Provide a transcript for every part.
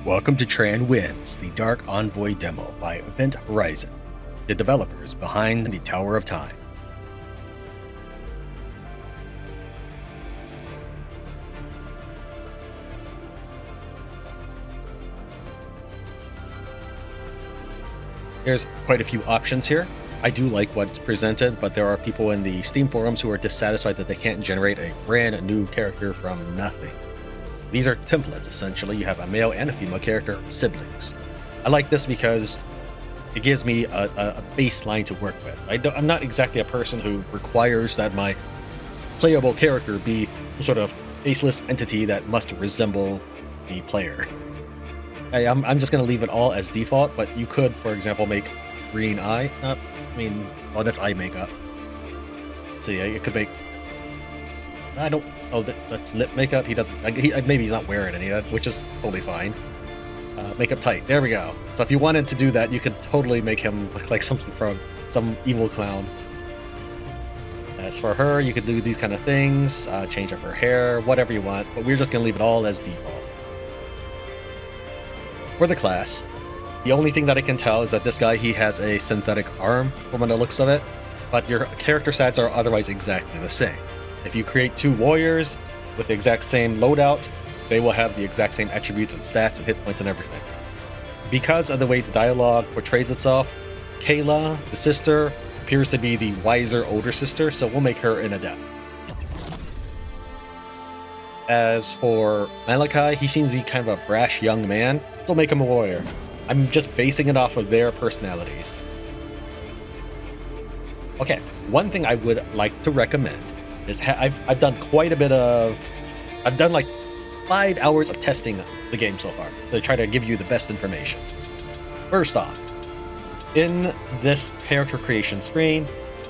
Welcome to Tran Wins, the Dark Envoy demo by Event Horizon, the developers behind the Tower of Time. There's quite a few options here. I do like what's presented, but there are people in the Steam forums who are dissatisfied that they can't generate a brand new character from nothing. These are templates, essentially. You have a male and a female character, siblings. I like this because it gives me a baseline to work with. I'm not exactly a person who requires that my playable character be some sort of faceless entity that must resemble the player. I'm just going to leave it all as default, but you could, for example, make green eye. That's eye makeup. So yeah, you could make... that's lip makeup. He doesn't. Maybe he's not wearing any of that, which is totally fine. Makeup tight. There we go. So if you wanted to do that, you could totally make him look like something from some evil clown. As for her, you could do these kind of things. Change up her hair, whatever you want. But we're just gonna leave it all as default. For the class, the only thing that I can tell is that this guy, he has a synthetic arm from the looks of it, but your character stats are otherwise exactly the same. If you create two warriors with the exact same loadout, they will have the exact same attributes and stats and hit points and everything. Because of the way the dialogue portrays itself, Kaela, the sister, appears to be the wiser older sister, so we'll make her an adept. As for Malachi, he seems to be kind of a brash young man, so make him a warrior. I'm just basing it off of their personalities. Okay, one thing I would like to recommend is I've done quite a bit of... I've done like 5 hours of testing the game so far to try to give you the best information. First off, in this character creation screen,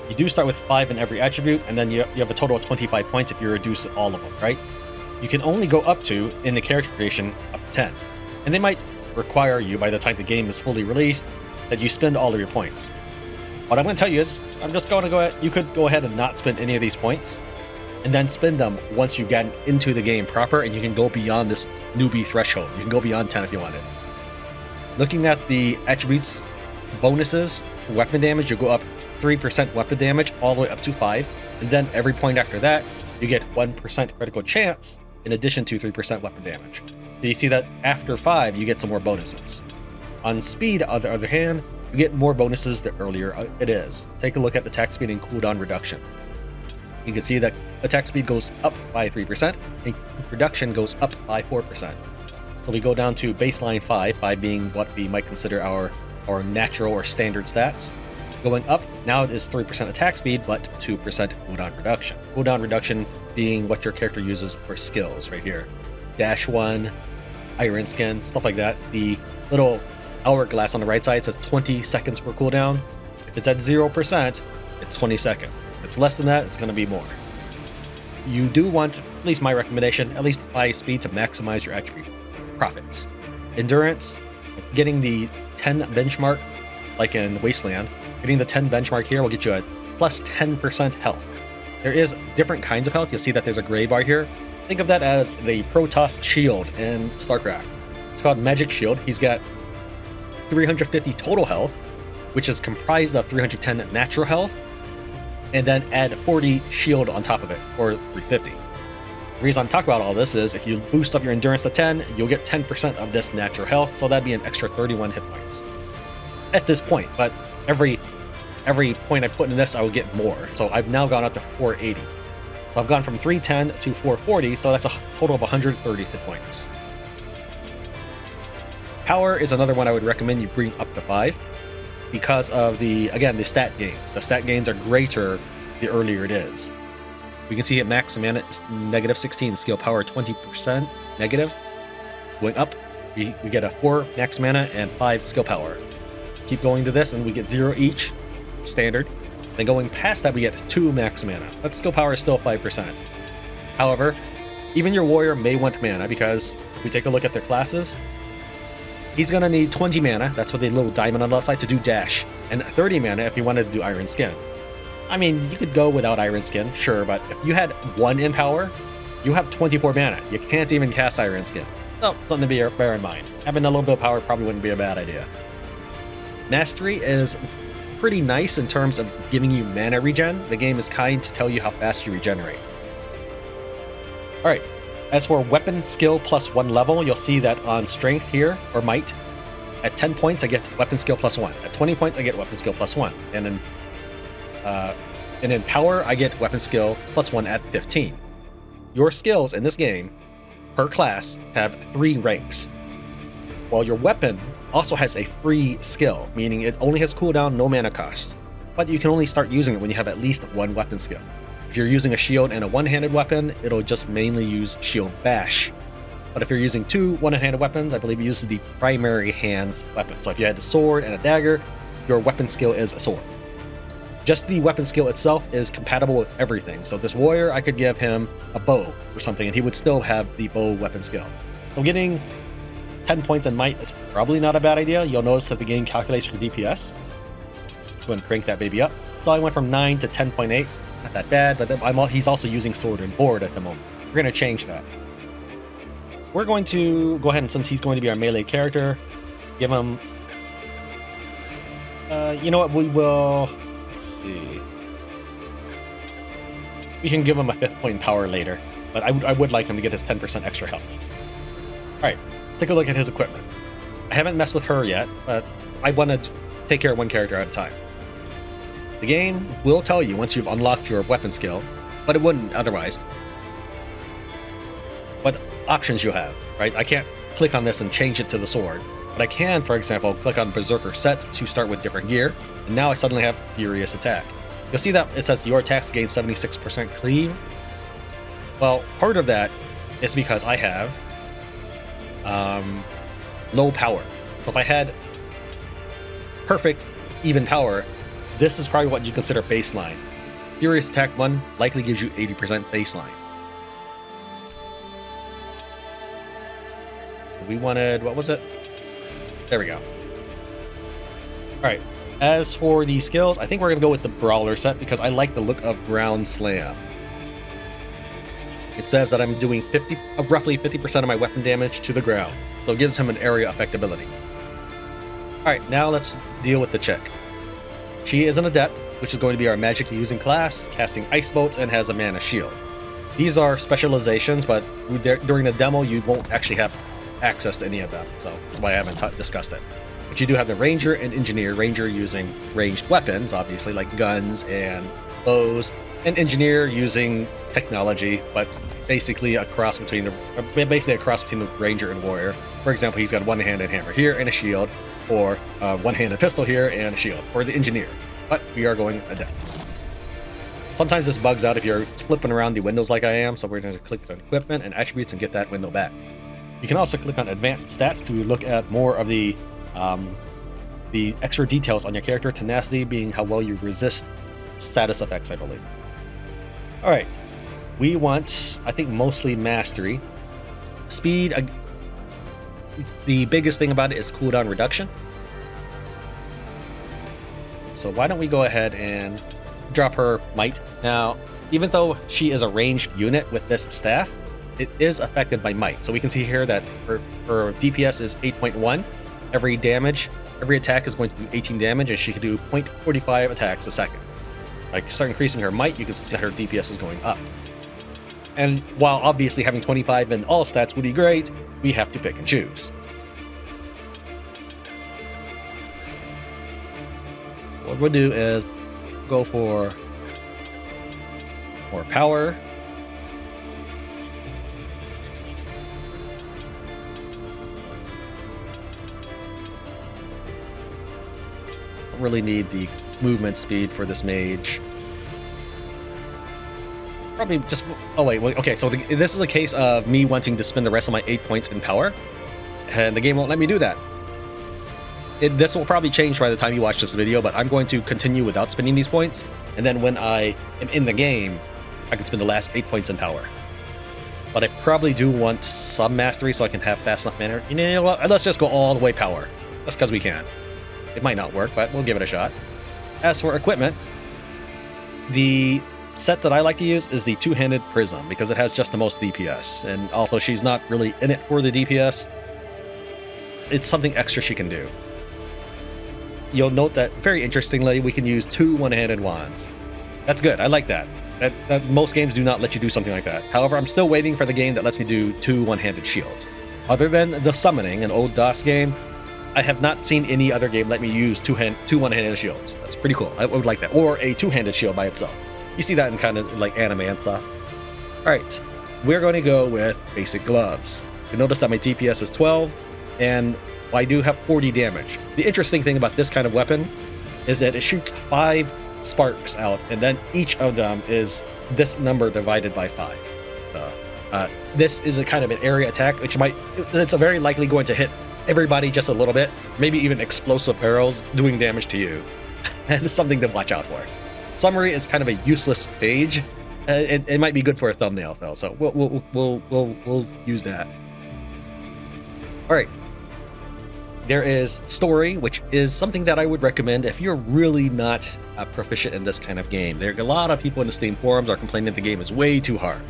you do start with 5 in every attribute, and then you have a total of 25 points if you reduce all of them, right? You can only go up to, in the character creation, up to 10. And they might require you, by the time the game is fully released, that you spend all of your points. What I'm going to tell you is, I'm just going to go ahead, you could go ahead and not spend any of these points, and then spend them once you've gotten into the game proper, and you can go beyond this newbie threshold. You can go beyond 10 if you wanted. Looking at the attributes, bonuses, weapon damage, you go up 3% weapon damage, all the way up to 5, and then every point after that, you get 1% critical chance, in addition to 3% weapon damage. So you see that after 5, you get some more bonuses. On speed, on the other hand, you get more bonuses the earlier it is. Take a look at attack speed and cooldown reduction. You can see that attack speed goes up by 3%, and reduction goes up by 4%. So we go down to baseline 5 being what we might consider our natural or standard stats. Going up, now it is 3% attack speed, but 2% cooldown reduction. Cooldown reduction being what your character uses for skills right here. Dash 1, Iron Skin, stuff like that. The little hourglass on the right side says 20 seconds for cooldown. If it's at 0%, it's 20 seconds. If it's less than that, it's going to be more. You do want, at least my recommendation, at least high speed to maximize your attribute profits. Endurance, getting the 10 benchmark, like in Wasteland, getting the 10 benchmark here will get you a plus 10% health. There is different kinds of health. You'll see that there's a gray bar here. Think of that as the Protoss shield in StarCraft. It's called Magic Shield. He's got 350 total health, which is comprised of 310 natural health, and then add 40 shield on top of it, or 350. The reason I'm talking about all this is if you boost up your endurance to 10, you'll get 10% of this natural health, so that'd be an extra 31 hit points. At this point, but every point I put in this, I will get more. So I've now gone up to 480. So I've gone from 310 to 440, so that's a total of 130 hit points. Power is another one I would recommend you bring up to 5 because of the stat gains. The stat gains are greater the earlier it is. We can see at max mana is negative 16, skill power 20% negative. Going up, we get a 4 max mana and 5 skill power. Keep going to this and we get 0 each, standard. Then going past that we get 2 max mana, but skill power is still 5%. However, even your warrior may want mana because if we take a look at their classes, he's going to need 20 mana, that's what the little diamond on the left side, to do dash, and 30 mana if you wanted to do Iron Skin. I mean, you could go without Iron Skin, sure, but if you had 1 in power, You have 24 mana. You can't even cast Siren Skin. So, something to bear in mind. Having a little bit of power probably wouldn't be a bad idea. Mastery is pretty nice in terms of giving you mana regen. The game is kind to tell you how fast you regenerate. Alright, as for weapon skill plus 1 level, you'll see that on strength here, or might, at 10 points I get weapon skill plus 1. At 20 points I get weapon skill plus 1. And in power I get weapon skill plus 1 at 15. Your skills in this game, per class, have 3 ranks. While your weapon also has a free skill, meaning it only has cooldown, no mana cost. But you can only start using it when you have at least 1 weapon skill. If you're using a shield and a one-handed weapon, it'll just mainly use shield bash. But if you're using 2 one-handed weapons, I believe it uses the primary hands weapon. So if you had a sword and a dagger, your weapon skill is a sword. Just the weapon skill itself is compatible with everything. So this warrior, I could give him a bow or something, and he would still have the bow weapon skill. So getting 10 points in might is probably not a bad idea. You'll notice that the game calculates your DPS. Let's go ahead and crank that baby up. So I went from 9 to 10.8. Not that bad, but he's also using sword and board at the moment. We're going to change that. We're going to go ahead and, since he's going to be our melee character, give him... you know what, we will... Let's see. We can give him a 5th point in power later, but I would like him to get his 10% extra health. Alright, let's take a look at his equipment. I haven't messed with her yet, but I want to take care of one character at a time. The game will tell you once you've unlocked your weapon skill, but it wouldn't otherwise, what options you have, right? I can't click on this and change it to the sword, but I can, for example, click on Berserker sets to start with different gear, and now I suddenly have Furious Attack. You'll see that it says your attacks gain 76% cleave. Well, part of that is because I have low power. So if I had perfect even power, this is probably what you consider baseline. Furious Attack 1 likely gives you 80% baseline. We wanted, what was it? There we go. Alright, as for the skills, I think we're going to go with the Brawler set because I like the look of Ground Slam. It says that I'm doing roughly 50% of my weapon damage to the ground, so it gives him an area affectability. Alright, now let's deal with the chick. She is an Adept, which is going to be our magic using class, casting Ice Bolts, and has a mana shield. These are specializations, but during the demo you won't actually have access to any of them, so that's why I haven't discussed it. But you do have the Ranger and Engineer. Ranger using ranged weapons, obviously, like guns and bows, and Engineer using technology, but basically a cross between the Ranger and Warrior. For example, he's got a one-handed hammer here and a shield, or a one-handed pistol here and a shield for the Engineer. But we are going Adept. Sometimes this bugs out if you're flipping around the windows like I am, so we're going to click on Equipment and Attributes and get that window back. You can also click on Advanced Stats to look at more of the extra details on your character. Tenacity being how well you resist status effects, I believe. Alright, we want, I think, mostly Mastery. Speed, the biggest thing about it is cooldown reduction. So why don't we go ahead and drop her Might. Now, even though she is a ranged unit with this staff, it is affected by Might. So we can see here that her DPS is 8.1. Every attack is going to do 18 damage, and she can do 0.45 attacks a second. Like, start increasing her Might, you can see that her DPS is going up. And while obviously having 25 in all stats would be great, we have to pick and choose. What we'll do is go for more power. Don't really need the movement speed for this mage. Probably just... Oh, wait. Okay, so this is a case of me wanting to spend the rest of my 8 points in power, and the game won't let me do that. This will probably change by the time you watch this video, but I'm going to continue without spending these points, and then when I am in the game, I can spend the last 8 points in power. But I probably do want some mastery so I can have fast enough mana. You know what? Let's just go all the way power. Just because we can. It might not work, but we'll give it a shot. As for equipment, the set that I like to use is the two-handed Prism because it has just the most DPS, and although she's not really in it for the DPS, it's something extra she can do. You'll note that, very interestingly, we can use 2 one-handed wands. That's good, I like that. That most games do not let you do something like that. However, I'm still waiting for the game that lets me do 2 one-handed shields. Other than the Summoning, an old DOS game, I have not seen any other game let me use 2 one-handed shields. That's pretty cool, I would like that. Or a 2-handed shield by itself. You see that in kind of like anime and stuff. Alright, we're going to go with basic gloves. You notice that my DPS is 12, and I do have 40 damage. The interesting thing about this kind of weapon is that it shoots 5 sparks out, and then each of them is this number divided by 5. So this is a kind of an area attack, which it's very likely going to hit everybody just a little bit, maybe even explosive barrels doing damage to you. And it's something to watch out for. Summary is kind of a useless page. It might be good for a thumbnail though, so we'll use that. All right. There is story, which is something that I would recommend if you're really not proficient in this kind of game. There are a lot of people in the Steam forums are complaining the game is way too hard.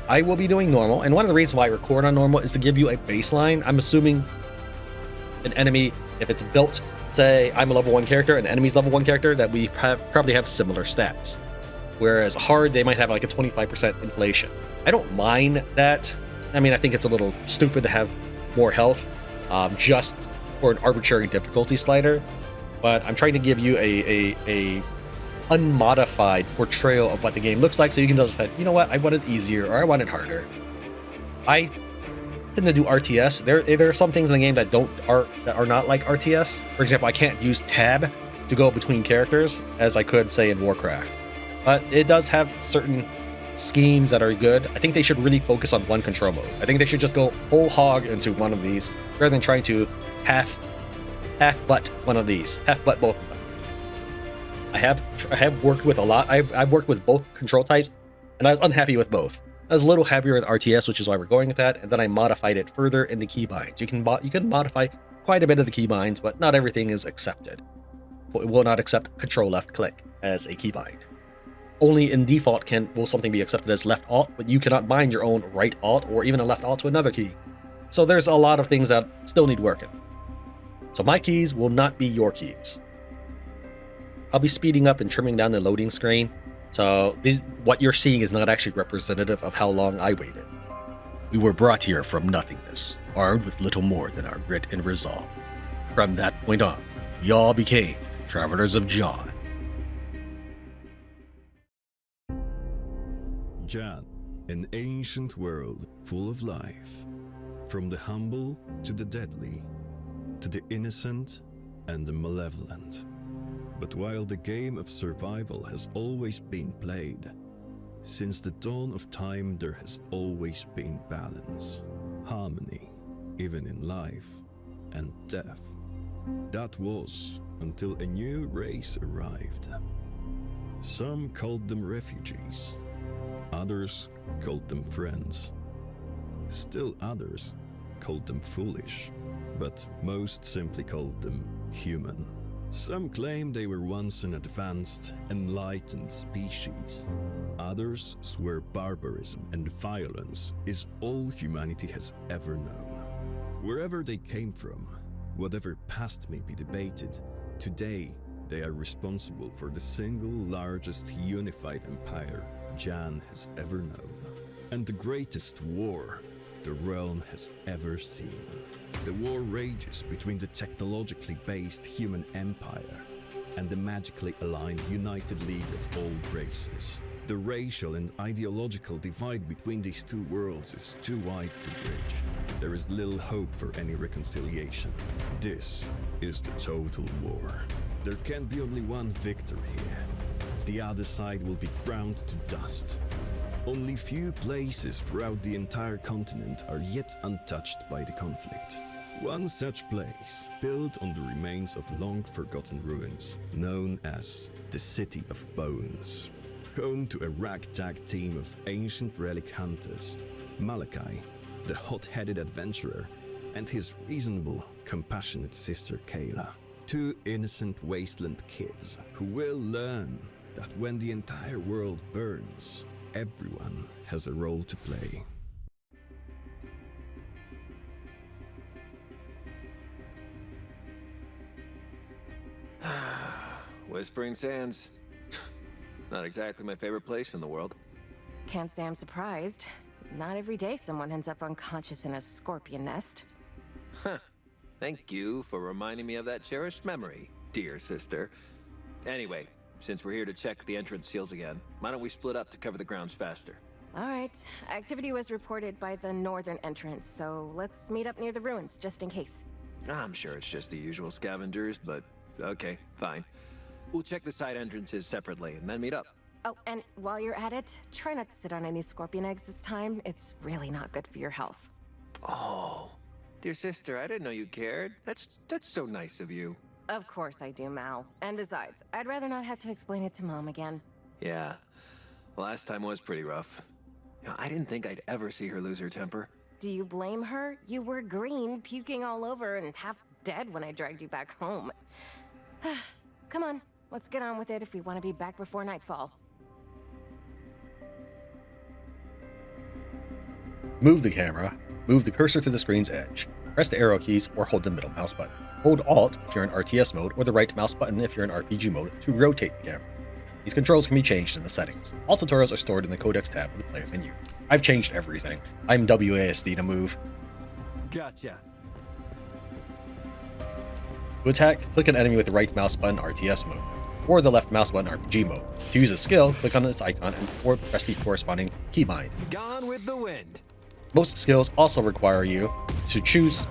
I will be doing normal, and one of the reasons why I record on normal is to give you a baseline. I'm assuming an enemy, if it's built, say I'm a level 1 character and the enemy's level 1 character, that we probably have similar stats. Whereas hard, they might have like a 25% inflation. I don't mind that. I mean, I think it's a little stupid to have more health just for an arbitrary difficulty slider, but I'm trying to give you a unmodified portrayal of what the game looks like, so you can just say, you know what, I want it easier or I want it harder. I tend to do RTS. There are some things in the game that are not like RTS. For example, I can't use tab to go between characters as I could say in Warcraft, but it does have certain schemes that are good. I think they should really focus on one control mode. I think they should just go whole hog into one of these rather than trying to half butt one of these, half butt both of them. I have worked with a lot. I've worked with both control types, and I was unhappy with both. I was a little happier with RTS, which is why we're going with that, and then I modified it further in the keybinds. You can modify quite a bit of the keybinds, but not everything is accepted. It will not accept control left click as a keybind. Only in default will something be accepted as left alt, but you cannot bind your own right alt or even a left alt to another key. So there's a lot of things that still need working. So my keys will not be your keys. I'll be speeding up and trimming down the loading screen. So what you're seeing is not actually representative of how long I waited. We were brought here from nothingness, armed with little more than our grit and resolve. From that point on, we all became travelers of John. Jan, an ancient world full of life, from the humble to the deadly, to the innocent and the malevolent. But while the game of survival has always been played, since the dawn of time there has always been balance, harmony, even in life and death. That was until a new race arrived. Some called them refugees, others called them friends. Still others called them foolish, but most simply called them human. Some claim they were once an advanced, enlightened species. Others swear barbarism and violence is all humanity has ever known. Wherever they came from, whatever past may be debated, today they are responsible for the single largest unified empire Jan has ever known, and the greatest war the realm has ever seen. The war rages between the technologically based human empire and the magically aligned United League of all races. The racial and ideological divide between these two worlds is too wide to bridge. There is little hope for any reconciliation. This is the total war. There can be only one victor here. The other side will be ground to dust. Only few places throughout the entire continent are yet untouched by the conflict. One such place, built on the remains of long-forgotten ruins, known as the City of Bones. Home to a ragtag team of ancient relic hunters, Malachi, the hot-headed adventurer, and his reasonable, compassionate sister Kaela. Two innocent wasteland kids who will learn that when the entire world burns, everyone has a role to play. Whispering Sands. Not exactly my favorite place in the world. Can't say I'm surprised. Not every day someone ends up unconscious in a scorpion nest. Huh. Thank you for reminding me of that cherished memory, dear sister. Anyway, since we're here to check the entrance seals again, why don't we split up to cover the grounds faster? All right. Activity was reported by the northern entrance, so let's meet up near the ruins, just in case. I'm sure it's just the usual scavengers, but okay, fine. We'll check the side entrances separately and then meet up. Oh, and while you're at it, try not to sit on any scorpion eggs this time. It's really not good for your health. Oh, dear sister, I didn't know you cared. That's so nice of you. Of course I do, Mal. And besides, I'd rather not have to explain it to Mom again. Yeah, the last time was pretty rough. You know, I didn't think I'd ever see her lose her temper. Do you blame her? You were green, puking all over, and half dead when I dragged you back home. Come on, let's get on with it if we want to be back before nightfall. Move the camera, move the cursor to the screen's edge. Press the arrow keys or hold the middle mouse button. Hold Alt if you're in RTS mode or the right mouse button if you're in RPG mode to rotate the camera. These controls can be changed in the settings. All tutorials are stored in the Codex tab of the player menu. I've changed everything. I'm WASD to move. Gotcha. To attack, click an enemy with the right mouse button RTS mode, or the left mouse button RPG mode. To use a skill, click on its icon or press the corresponding keybind. Gone with the wind. Most skills also require you to choose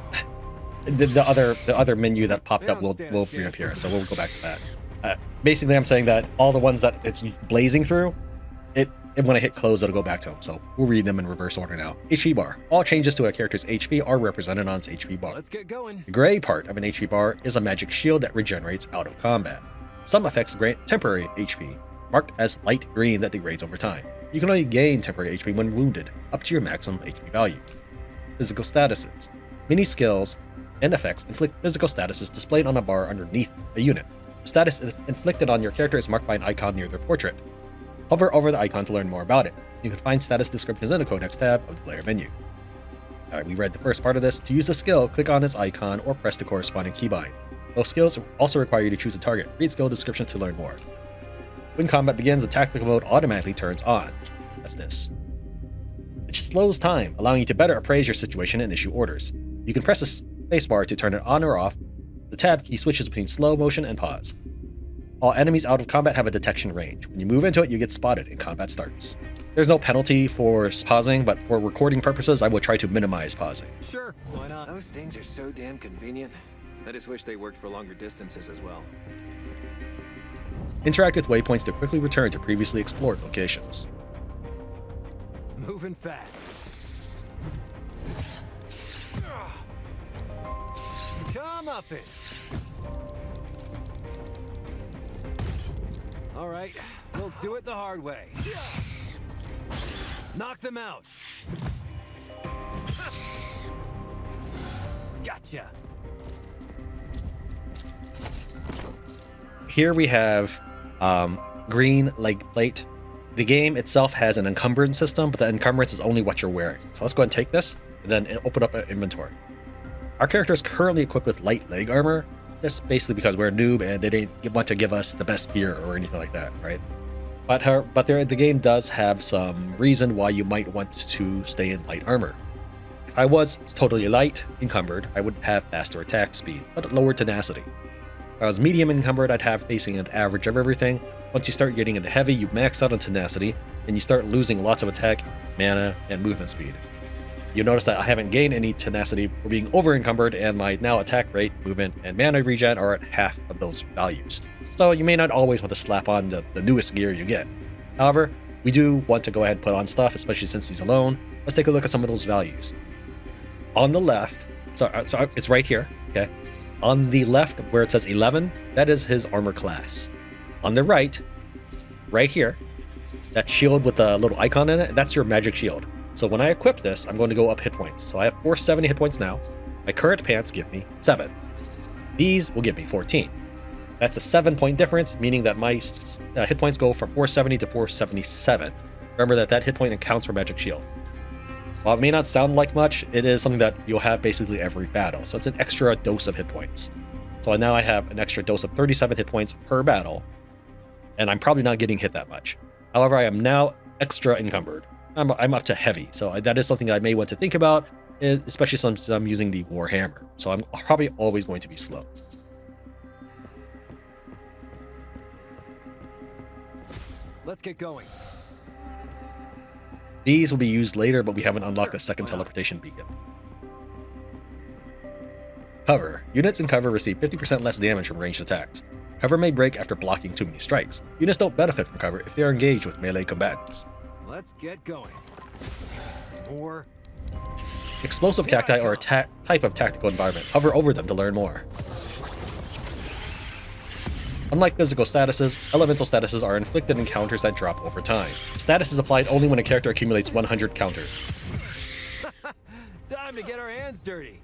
the other menu that popped up will reappear, so we'll go back to that. Basically, I'm saying that all the ones that it's blazing through, when I hit close, it'll go back to them. So we'll read them in reverse order now. HP bar. All changes to a character's HP are represented on its HP bar. Let's get going. The gray part of an HP bar is a magic shield that regenerates out of combat. Some effects grant temporary HP, marked as light green that degrades over time. You can only gain temporary HP when wounded, up to your maximum HP value. Physical statuses. Many skills and effects inflict physical statuses displayed on a bar underneath a unit. The status inflicted on your character is marked by an icon near their portrait. Hover over the icon to learn more about it. You can find status descriptions in the Codex tab of the player menu. Alright, we read the first part of this. To use a skill, click on its icon or press the corresponding keybind. Those skills also require you to choose a target. Read skill descriptions to learn more. When combat begins, the tactical mode automatically turns on. That's this. It slows time, allowing you to better appraise your situation and issue orders. You can press the spacebar to turn it on or off. The tab key switches between slow motion and pause. All enemies out of combat have a detection range. When you move into it, you get spotted and combat starts. There's no penalty for pausing, but for recording purposes, I will try to minimize pausing. Sure, why not? Those things are so damn convenient. I just wish they worked for longer distances as well. Interact with waypoints to quickly return to previously explored locations. Moving fast. Come up it. All right, we'll do it the hard way. Knock them out. Gotcha. Here we have green leg plate. The game itself has an encumbrance system, but the encumbrance is only what you're wearing. So let's go ahead and take this, and then open up an inventory. Our character is currently equipped with light leg armor. That's basically because we're a noob and they didn't want to give us the best gear or anything like that, right? But the game does have some reason why you might want to stay in light armor. If I was totally light encumbered, I would have faster attack speed, but lower tenacity. If I was medium encumbered, I'd have basically an average of everything. Once you start getting into heavy, you max out on tenacity, and you start losing lots of attack, mana, and movement speed. You'll notice that I haven't gained any tenacity for being over encumbered, and my now attack rate, movement, and mana regen are at half of those values. So you may not always want to slap on the newest gear you get. However, we do want to go ahead and put on stuff, especially since he's alone. Let's take a look at some of those values. On the left, so it's right here, okay? On the left where it says 11, that is his armor class. On the right here, that shield with the little icon in it, that's your magic shield. So when I equip this, I'm going to go up hit points. So I have 470 hit points now. My current pants give me 7. These will give me 14. That's a 7-point difference, meaning that my hit points go from 470 to 477. Remember that hit point accounts for magic shield. While it may not sound like much, it is something that you'll have basically every battle, so it's an extra dose of hit points. So now I have an extra dose of 37 hit points per battle, and I'm probably not getting hit that much. However, I am now extra encumbered. I'm up to heavy, so that is something I may want to think about, especially since I'm using the Warhammer. So I'm probably always going to be slow. Let's get going. These will be used later, but we haven't unlocked the second teleportation beacon. Cover. Units in cover receive 50% less damage from ranged attacks. Cover may break after blocking too many strikes. Units don't benefit from cover if they are engaged with melee combatants. Let's get going. More. Explosive cacti are a type of tactical environment. Hover over them to learn more. Unlike physical statuses, elemental statuses are inflicted in counters that drop over time. Status is applied only when a character accumulates 100 counter. Time to get our hands dirty.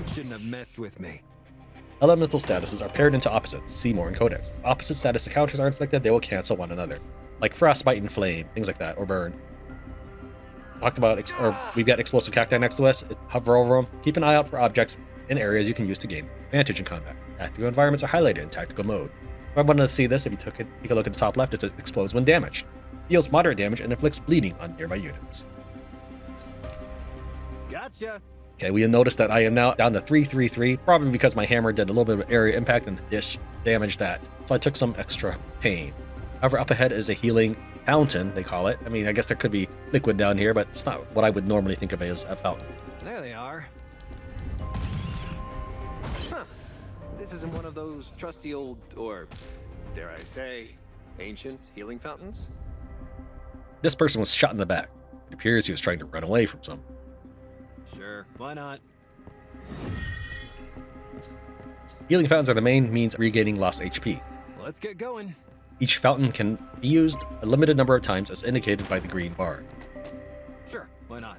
Shouldn't have messed with me. Elemental statuses are paired into opposites, see more in Codex. Opposite status counters are inflicted, they will cancel one another. Like Frostbite and Flame, things like that, or Burn. Talked about, we've got explosive cacti next to us. Hover over them. Keep an eye out for objects in areas you can use to gain advantage in combat. Tactical environments are highlighted in tactical mode. If I wanted to see this, if you take a look at the top left, it says explodes when damaged. Deals moderate damage and inflicts bleeding on nearby units. Gotcha. Okay, we noticed that I am now down to 333, probably because my hammer did a little bit of area impact and damaged that. So I took some extra pain. However, up ahead is a healing fountain, they call it. I mean, I guess there could be liquid down here, but it's not what I would normally think of as a fountain. There they are. Huh. This isn't one of those trusty old, or dare I say, ancient healing fountains? This person was shot in the back. It appears he was trying to run away from some. Sure, why not? Healing fountains are the main means of regaining lost HP. Let's get going. Each fountain can be used a limited number of times as indicated by the green bar. Sure, why not?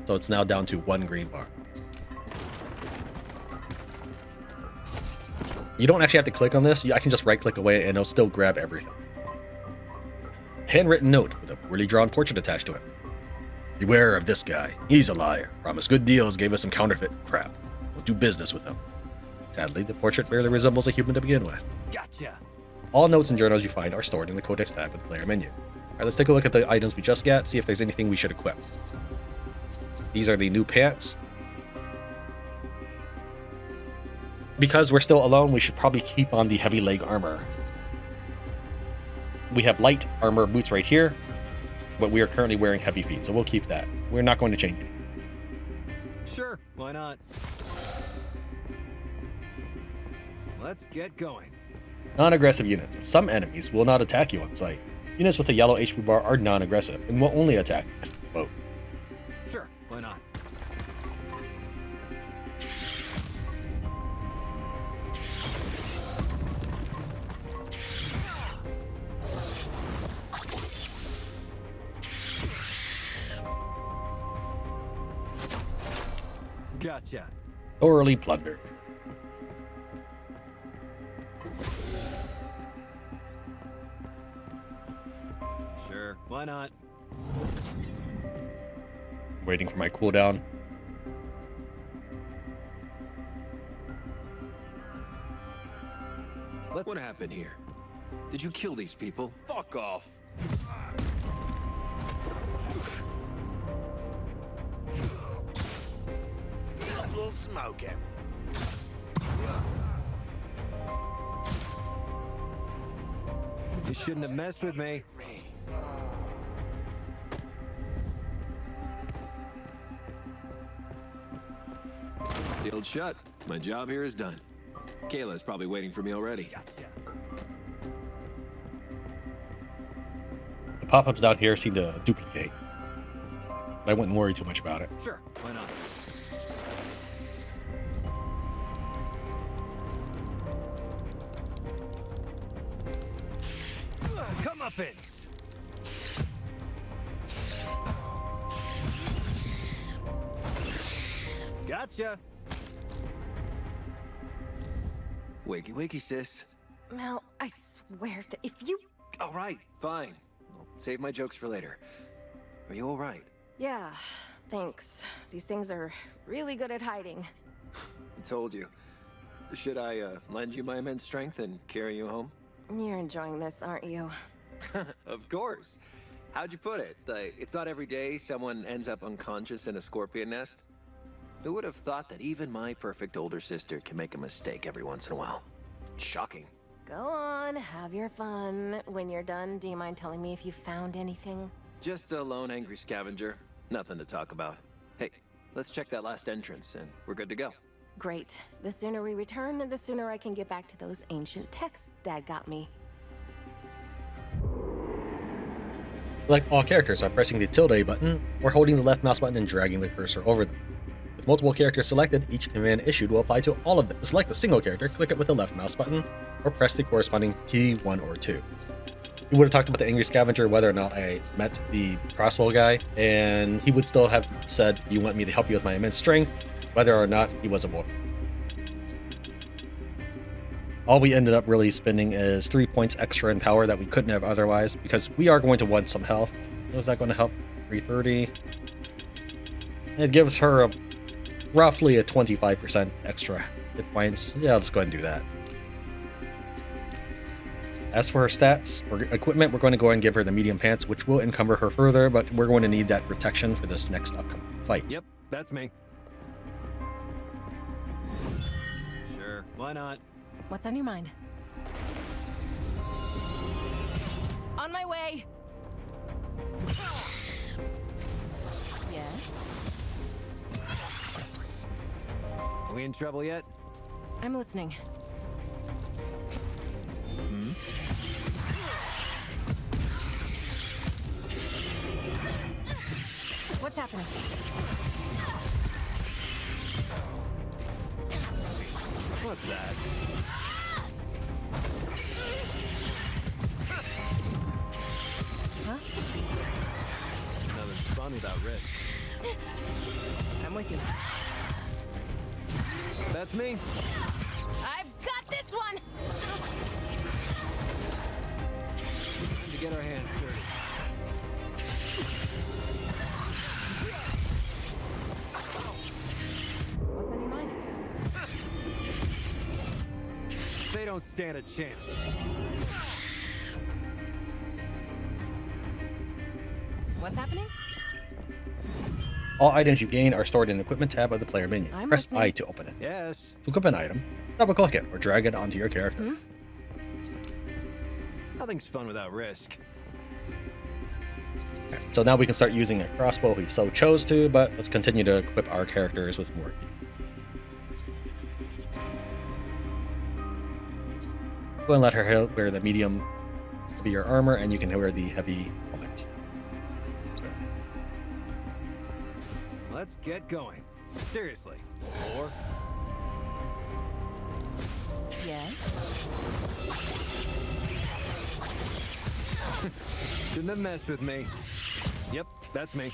So it's now down to 1 green bar. You don't actually have to click on this. I can just right click away and it'll still grab everything. Handwritten note with a poorly drawn portrait attached to it. Beware of this guy. He's a liar. Promised good deals, gave us some counterfeit crap. Don't do business with him. Sadly, the portrait barely resembles a human to begin with. Gotcha. All notes and journals you find are stored in the Codex tab in the player menu. Alright, let's take a look at the items we just got, see if there's anything we should equip. These are the new pants. Because we're still alone, we should probably keep on the heavy leg armor. We have light armor boots right here, but we are currently wearing heavy feet, so we'll keep that. We're not going to change it. Sure, why not? Let's get going. Non-aggressive units. Some enemies will not attack you on sight. Units with a yellow HP bar are non-aggressive and will only attack if provoked. Sure, why not? Gotcha. Thoroughly plundered. Sure, why not? Waiting for my cooldown. What happened here? Did you kill these people? Fuck off. We'll smoke him. You shouldn't have messed with me. Sealed shut. My job here is done. Kaela's probably waiting for me already. Gotcha. The pop-ups down here seem to duplicate. But I wouldn't worry too much about it. Sure, why not? Comeuppance! Gotcha! Wakey, wakey, sis. Mel, I swear that if you... All right, fine. I'll save my jokes for later. Are you all right? Yeah, thanks. These things are really good at hiding. I told you. Should I lend you my immense strength and carry you home? You're enjoying this, aren't you? Of course. How'd you put it? It's not every day someone ends up unconscious in a scorpion nest. Who would have thought that even my perfect older sister can make a mistake every once in a while? Shocking. Go on, have your fun. When you're done, do you mind telling me if you found anything? Just a lone angry scavenger. Nothing to talk about. Hey, let's check that last entrance and we're good to go. Great. The sooner we return, the sooner I can get back to those ancient texts Dad got me. Select all characters by pressing the tilde button or holding the left mouse button and dragging the cursor over them. With multiple characters selected, each command issued will apply to all of them. To select a single character, click it with the left mouse button or press the corresponding key 1 or 2. We would have talked about the angry scavenger, whether or not I met the crossbow guy, and he would still have said, "You want me to help you with my immense strength," whether or not he was a boy. All we ended up really spending is 3 points extra in power that we couldn't have otherwise, because we are going to want some health. Is that going to help? 330. It gives her roughly a 25% extra hit points. Yeah, let's go ahead and do that. As for her stats or equipment, we're going to go ahead and give her the medium pants, which will encumber her further, but we're going to need that protection for this next upcoming fight. Yep, that's me. Sure, why not? What's on your mind? On my way! Yes? Are we in trouble yet? I'm listening. What's happening? What's that? Huh? Nothing's fun without risk. I'm with you. That's me. I've got this one! Time to get our hands dirty. What's on your mind? They don't stand a chance. What's happening? All items you gain are stored in the equipment tab of the player menu. I'm Press listening. I to open it. Yes. To equip an item, double-click it or drag it onto your character. Nothing's fun without risk. Okay, so now we can start using a crossbow if we so chose to, but let's continue to equip our characters with more. Go and let her wear the medium heavier armor, and you can wear the heavy helmet. Let's get going. Seriously. Or Yes? shouldn't have messed with me. Yep, that's me.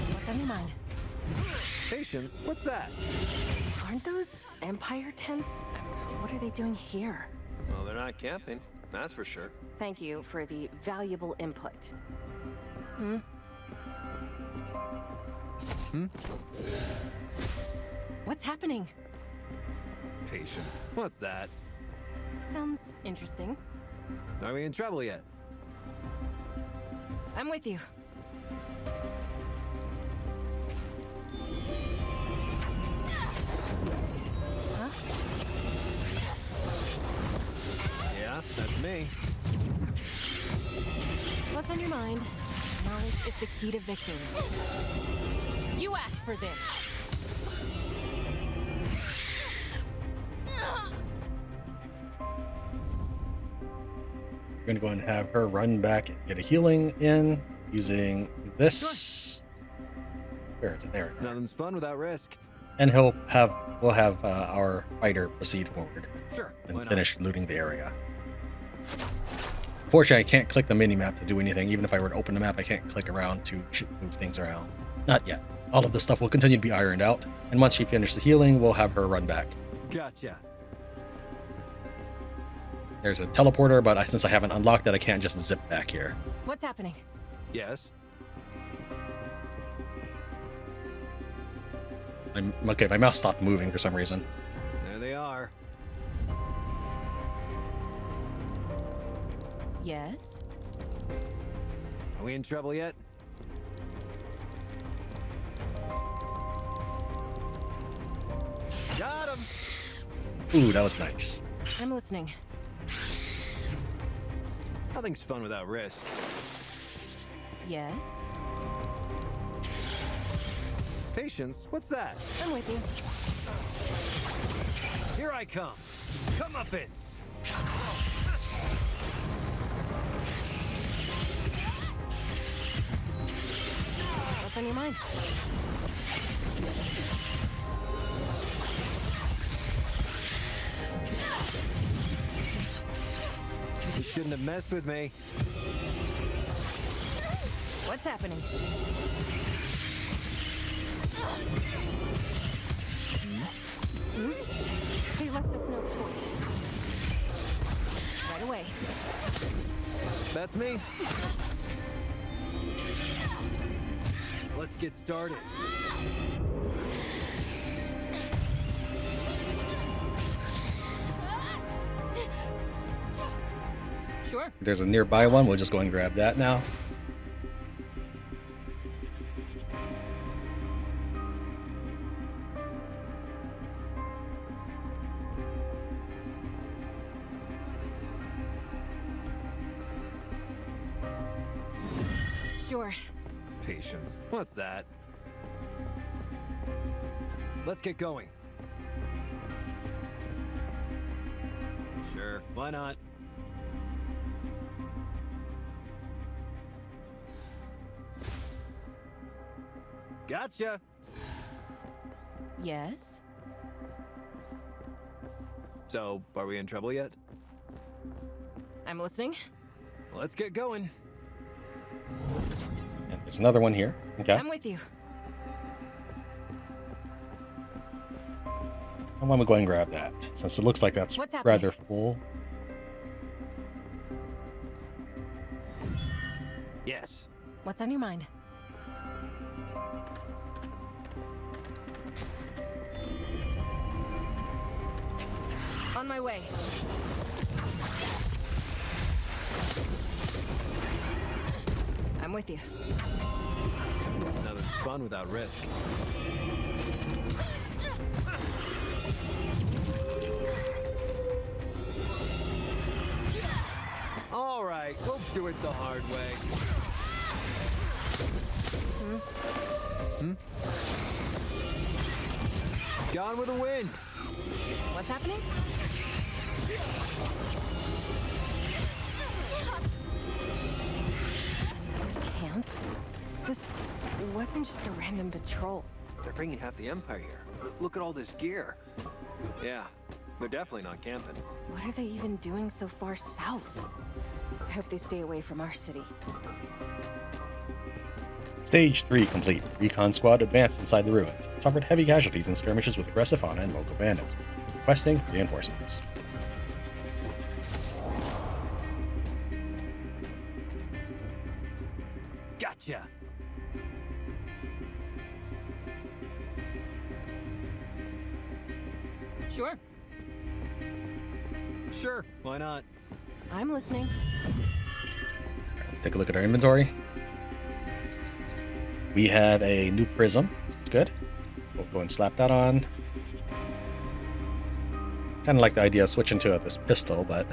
What's on your mind? Patience? What's that? Aren't those Empire tents? What are they doing here? Well, they're not camping. That's for sure. Thank you for the valuable input. What's happening? Patience. What's that? Sounds interesting. Are we in trouble yet? I'm with you. Huh? Yeah, that's me. What's on your mind? Knowledge is the key to victory. You asked for this. We're going to go ahead and have her run back and get a healing in using this. Where is it? There. Nothing's fun without risk. And we'll have our fighter proceed forward Sure. and Why not? finish looting the area. Unfortunately, I can't click the mini map to do anything. Even if I were to open the map, I can't click around to move things around. Not yet. All of this stuff will continue to be ironed out, and once she finishes healing, we'll have her run back. Gotcha. There's a teleporter, but since I haven't unlocked it, I can't just zip back here. What's happening? Yes. Okay, my mouse stopped moving for some reason. There they are. Yes? Are we in trouble yet? Got him! Ooh, that was nice. I'm listening. Nothing's fun without risk. Yes? Patience? What's that? I'm with you. Here I come. Comeuppance! What's on your mind? You shouldn't have messed with me. What's happening? Hmm? They left us no choice. Right away. That's me. Let's get started. Sure. There's a nearby one. We'll just go and grab that now. Sure. Patience. What's that? Let's get going. Sure, why not? Gotcha. Yes? So, are we in trouble yet? I'm listening. Let's get going. And there's another one here. Okay. I'm with you. I'm gonna go and grab that, since it looks like that's What's happening? rather full. Yes. What's on your mind? On my way. I'm with you. Nothing's fun without risk. All right, we'll do it the hard way. Hmm? Gone with the wind. What's happening? Camp? This wasn't just a random patrol. They're bringing half the Empire here. Look at all this gear. Yeah, they're definitely not camping. What are they even doing so far south? I hope they stay away from our city. Stage 3 complete. Recon squad advanced inside the ruins. Suffered heavy casualties in skirmishes with aggressive fauna and local bandits. Requesting reinforcements. Gotcha. Sure. Sure, why not? I'm listening. Take a look at our inventory. We have a new prism. It's good. We'll go and slap that on. Kind of like the idea of switching to this pistol, but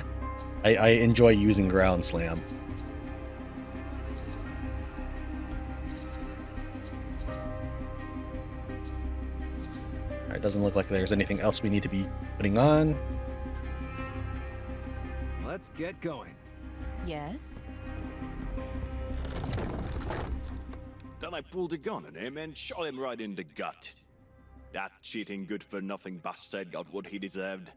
I enjoy using ground slam. Alright, doesn't look like there's anything else we need to be putting on. Let's get going. Yes? Then I pulled a gun on him and shot him right in the gut. That cheating good-for-nothing bastard got what he deserved.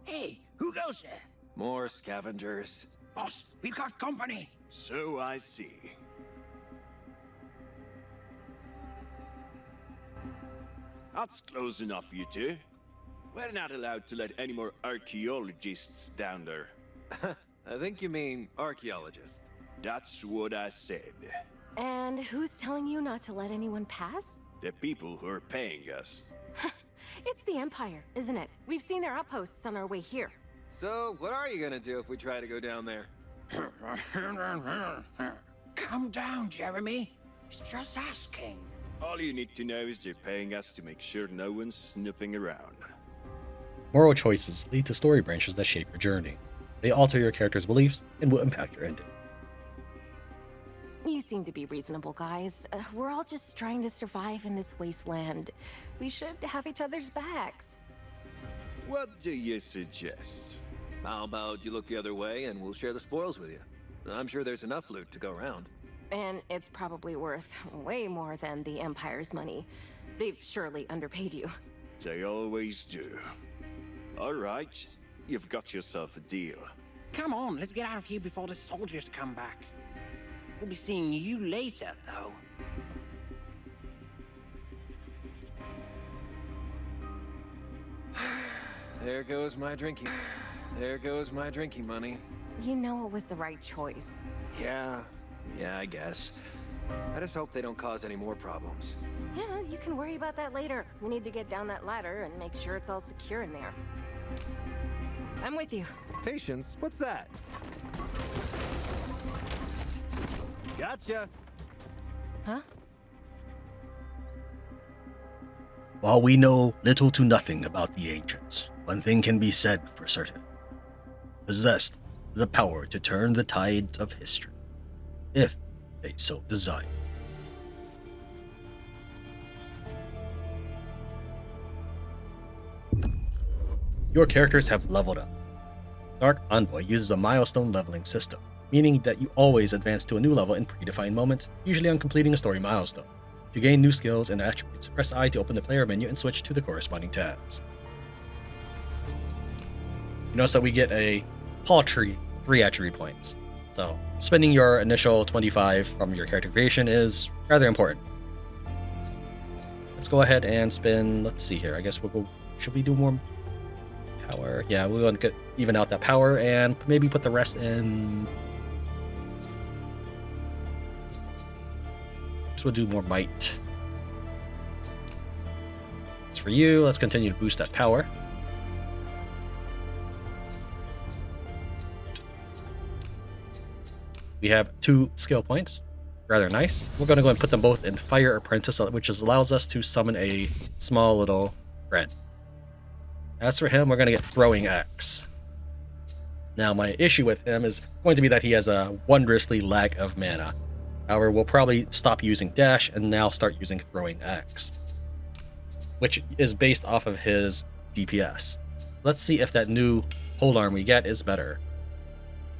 Hey, who goes there? More scavengers. Boss, we've got company. So I see. That's close enough, you two. We're not allowed to let any more archaeologists down there. I think you mean archaeologists. That's what I said. And who's telling you not to let anyone pass? The people who are paying us. It's the Empire, isn't it? We've seen their outposts on our way here. So, what are you gonna do if we try to go down there? Calm down, Jeremy. He's just asking. All you need to know is they're paying us to make sure no one's snooping around. Moral choices lead to story branches that shape your journey. They alter your character's beliefs and will impact your ending. You seem to be reasonable, guys. We're all just trying to survive in this wasteland. We should have each other's backs. What do you suggest? How about you look the other way and we'll share the spoils with you? I'm sure there's enough loot to go around. And it's probably worth way more than the Empire's money. They've surely underpaid you. They always do. All right, you've got yourself a deal. Come on, let's get out of here before the soldiers come back. We'll be seeing you later, though. There goes my drinking. There goes my drinking money. You know it was the right choice. Yeah, I guess. I just hope they don't cause any more problems. Yeah, you can worry about that later. We need to get down that ladder and make sure it's all secure in there. I'm with you. Patience? What's that? Gotcha! Huh? While we know little to nothing about the ancients, one thing can be said for certain. Possessed the power to turn the tides of history, if they so desire. Your characters have leveled up. Dark Envoy uses a milestone leveling system, meaning that you always advance to a new level in predefined moments, usually on completing a story milestone. To gain new skills and attributes, press I to open the player menu and switch to the corresponding tabs. You notice that we get a paltry 3 attribute points, so spending your initial 25 from your character creation is rather important. Let's go ahead and spin, let's see here, I guess we'll go, should we do more power? Yeah, we want to even out that power and maybe put the rest in. So we'll do more might. As for you, let's continue to boost that power. We have 2 skill points. Rather nice. We're going to go and put them both in Fire Apprentice, which allows us to summon a small little friend. As for him, we're going to get Throwing Axe. Now, my issue with him is going to be that he has a wondrously lack of mana. However, we'll probably stop using Dash and now start using Throwing Axe, which is based off of his DPS. Let's see if that new polearm we get is better.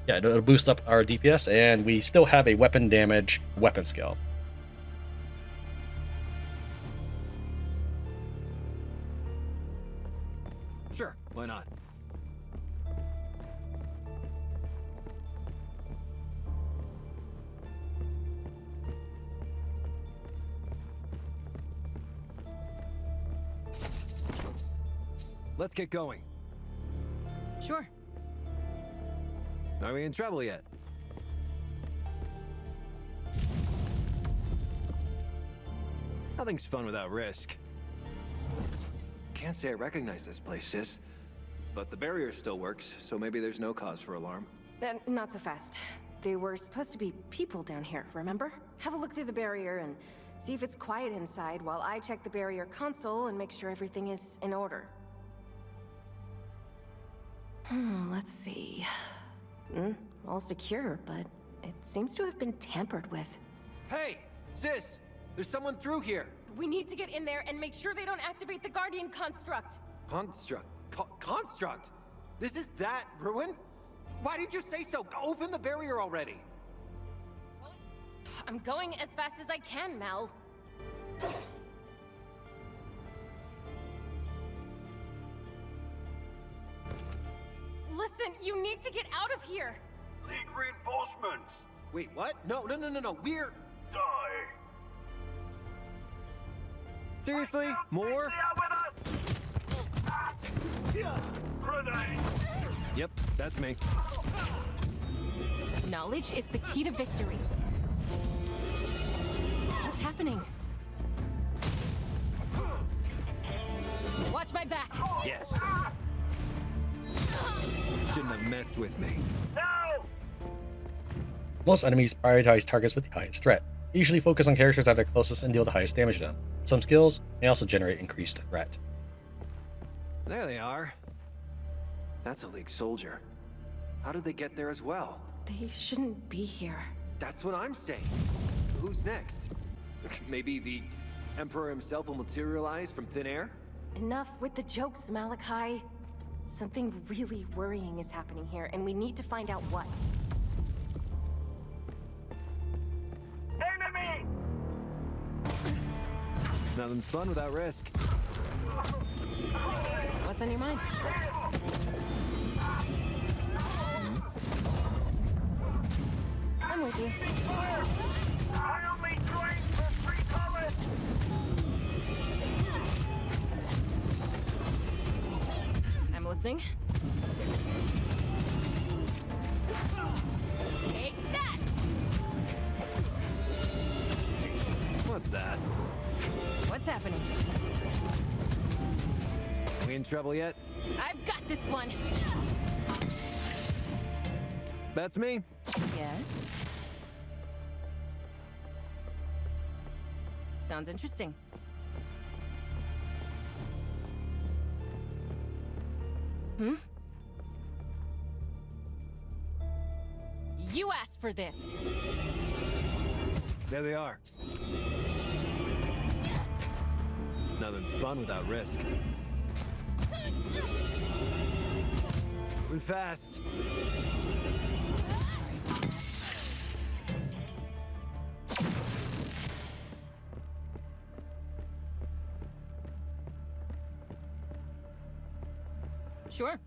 Yeah, it'll boost up our DPS, and we still have a weapon damage weapon skill. Sure, why not? Let's get going. Sure. Are we in trouble yet? Nothing's fun without risk. Can't say I recognize this place, sis. But the barrier still works, so maybe there's no cause for alarm. Not so fast. There were supposed to be people down here, remember? Have a look through the barrier and see if it's quiet inside while I check the barrier console and make sure everything is in order. Let's see. All secure, but it seems to have been tampered with. Hey! Sis! There's someone through here! We need to get in there and make sure they don't activate the Guardian construct. Construct? Construct? This is that ruin? Why did you say so? Open the barrier already! I'm going as fast as I can, Mel. Listen, you need to get out of here! Seek reinforcements. Wait, what? No, we're... Die. Seriously? More? Grenade. Yep, that's me. Knowledge is the key to victory. What's happening? Watch my back. Yes. Shouldn't have messed with me. No. Most enemies prioritize targets with the highest threat. They usually focus on characters that are closest and deal the highest damage to them. Some skills may also generate increased threat. There they are. That's a League soldier. How did they get there as well? They shouldn't be here. That's what I'm saying. Who's next? Maybe the Emperor himself will materialize from thin air? Enough with the jokes, Malachi. Something really worrying is happening here, and we need to find out what. Enemy. Nothing's fun without risk. What's on your mind? I'm with you. I only train for 3 colors. I'm listening. Take that! What's that? What's happening? We in trouble yet? I've got this one! That's me. Yes? Sounds interesting. Hmm? You asked for this! There they are. Nothing's fun without risk. Move fast. Sure.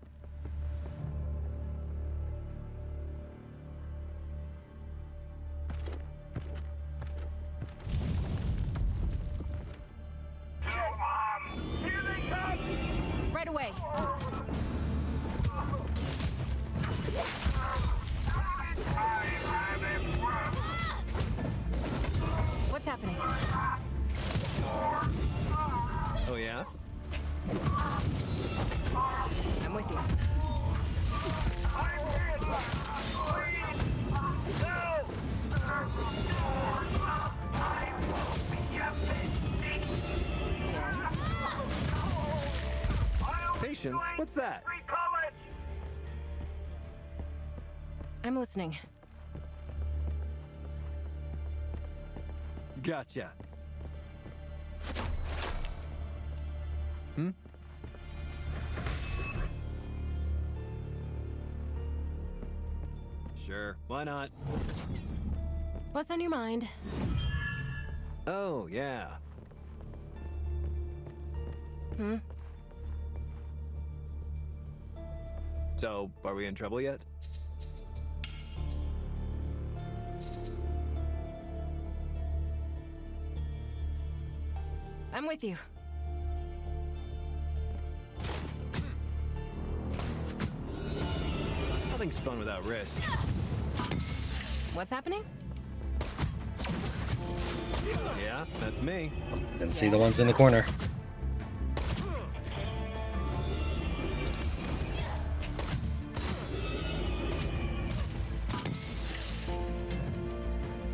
Here they come. Right away. What's happening? Oh yeah? I'm with you. Patience? What's that? I'm listening. Gotcha. Hmm? Sure, why not? What's on your mind? Oh, yeah. Hmm? So, are we in trouble yet? I'm with you. Nothing's fun without risk. What's happening? Yeah, that's me. Didn't see the ones in the corner.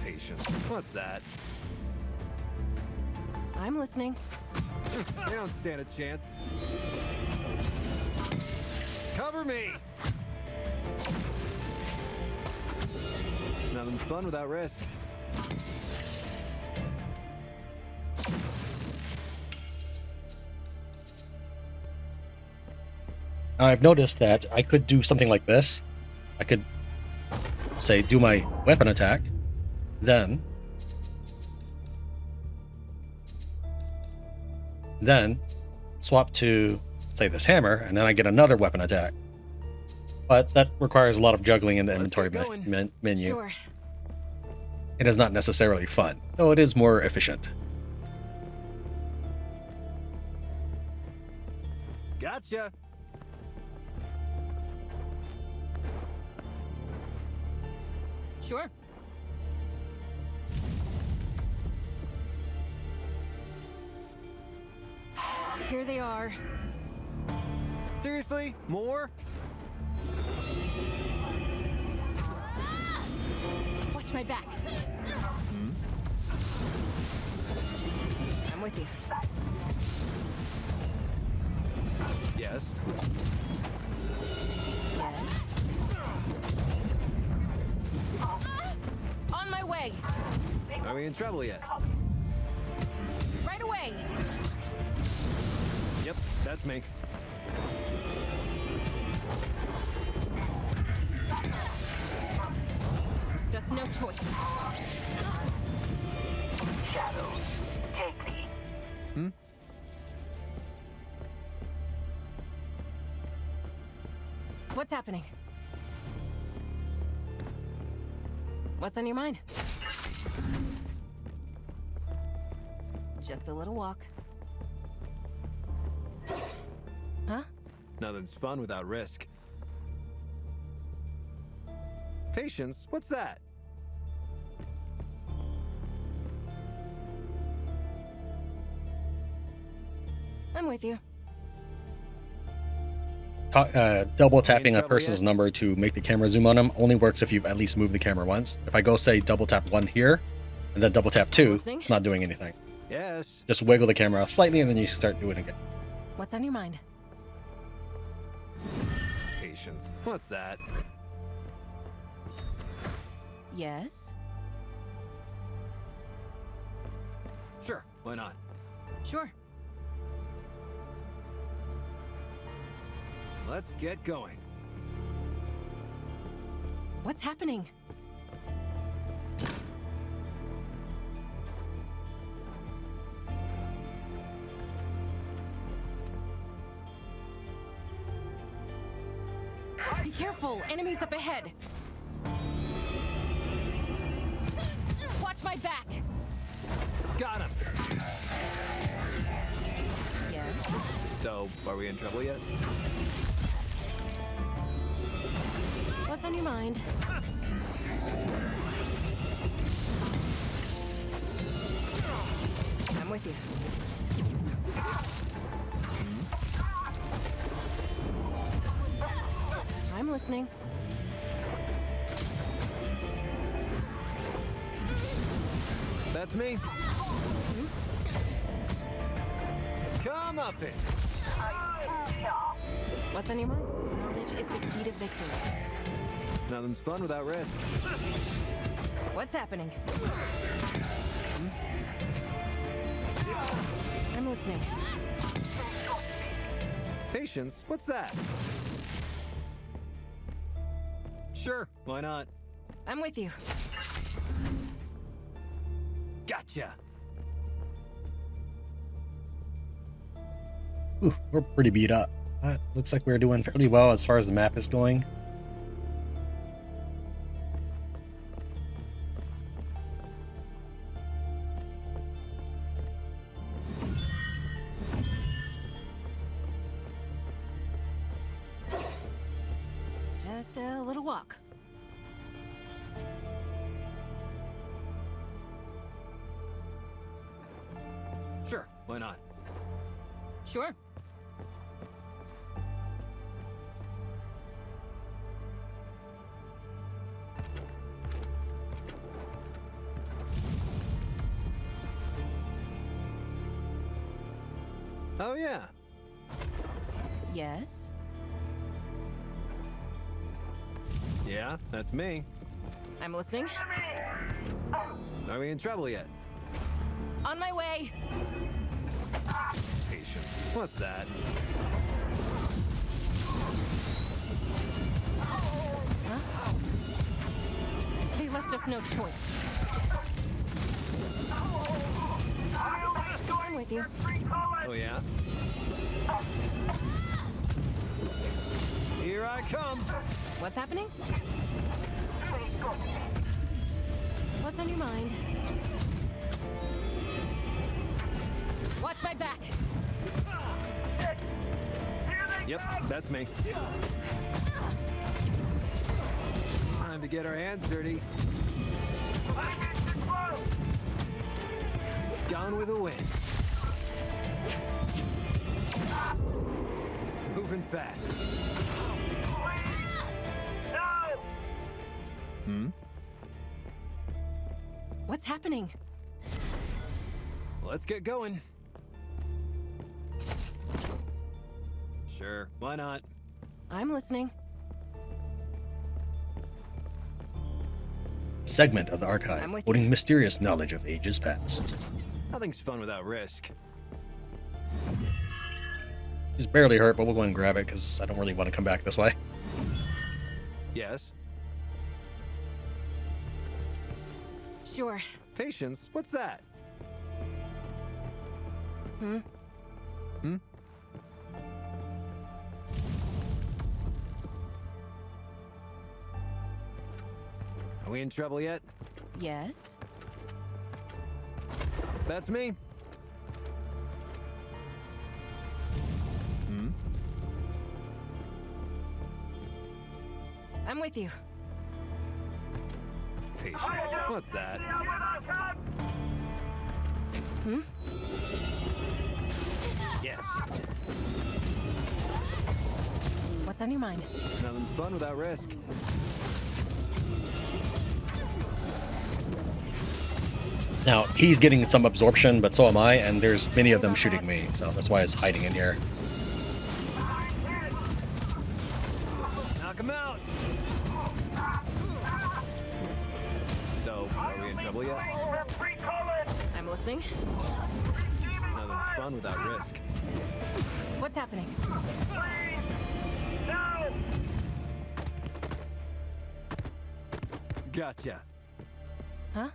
Patience. What's that? I'm listening. They don't stand a chance. Cover me! Nothing's fun without risk. Now, I've noticed that I could do something like this. I could, say, do my weapon attack, then swap to, say, this hammer, and then I get another weapon attack. but that requires a lot of juggling in the Let's inventory get going. menu. Sure. It is not necessarily fun, though it is more efficient. Gotcha. Sure. Here they are. Seriously? More? Watch my back. I'm with you. Yes. Yes. On my way. Are we in trouble yet? Right away. Yep, that's me. Just no choice. Shadows, take me. What's happening? What's on your mind? Just a little walk. Huh? Nothing's fun without risk. Patience? What's that? I'm with you. Double tapping a trouble person's yet? number to make the camera zoom on them only works if you've at least moved the camera once. If I go say double tap 1 here, and then double tap 2, Listening? it's not doing anything. Yes. Just wiggle the camera slightly and then you start doing it again. What's on your mind? Patience. What's that? Yes. Sure, why not? Sure. Let's get going. What's happening? Be careful! Enemies up ahead! Watch my back! Got him! Yes. So, are we in trouble yet? What's on your mind? I'm with you. I'm listening. That's me. Come up it. What's on your mind? Knowledge is the key to victory. Nothing's fun without risk. What's happening? I'm listening. Patience? What's that? Sure, why not? I'm with you. Gotcha. Oof, we're pretty beat up. Looks like we're doing fairly well as far as the map is going. Just a little walk. Sure, why not? Sure. Oh yeah. Yes. Yeah, that's me. I'm listening. Are we in trouble yet? On my way. Patience. What's that? Huh? They left us no choice. I'm with you. Oh yeah? Here I come. What's happening? What's on your mind? Watch my back. Yep, that's me. Time to get our hands dirty. Gone with the wind. Moving fast. What's happening? Let's get going. Sure, why not? I'm listening. Segment of the archive, I'm with holding you. mysterious knowledge of ages past. Nothing's fun without risk. He's barely hurt, but we'll go and grab it because I don't really want to come back this way. Yes. Sure. Patience? What's that? Hmm? Are we in trouble yet? Yes. That's me. I'm with you. Patience. What's that? Hmm? Yes. What's on your mind? Nothing's fun without risk. Now, he's getting some absorption, but so am I, and there's many of them shooting me, so that's why it's hiding in here. Knock him out. So, are we in trouble yet? I'm listening. Nothing's fun without risk. What's happening? Gotcha. Huh?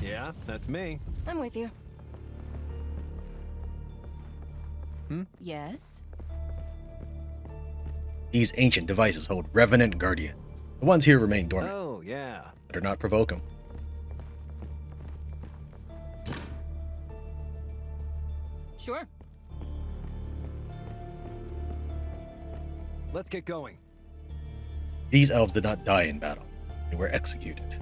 Yeah, that's me. I'm with you. Hmm? Yes. These ancient devices hold revenant guardians. The ones here remain dormant. Oh, yeah. Better not provoke them. Sure. Let's get going. These elves did not die in battle. They were executed.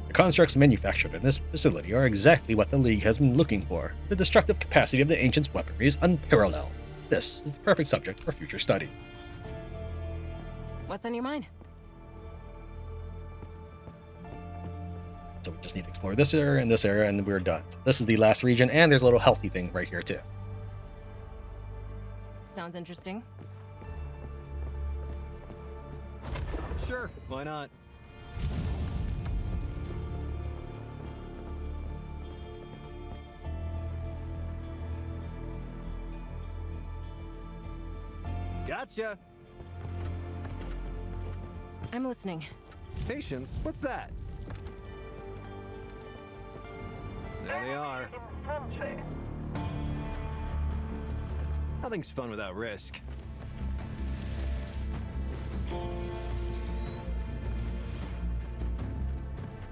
The constructs manufactured in this facility are exactly what the League has been looking for. The destructive capacity of the ancients' weaponry is unparalleled. This is the perfect subject for future study. What's on your mind? So we just need to explore this area and this area, and we're done. So this is the last region, and there's a little healthy thing right here too. Sounds interesting. Sure, why not? Gotcha. I'm listening. Patience? What's that? There they are. Nothing's fun without risk.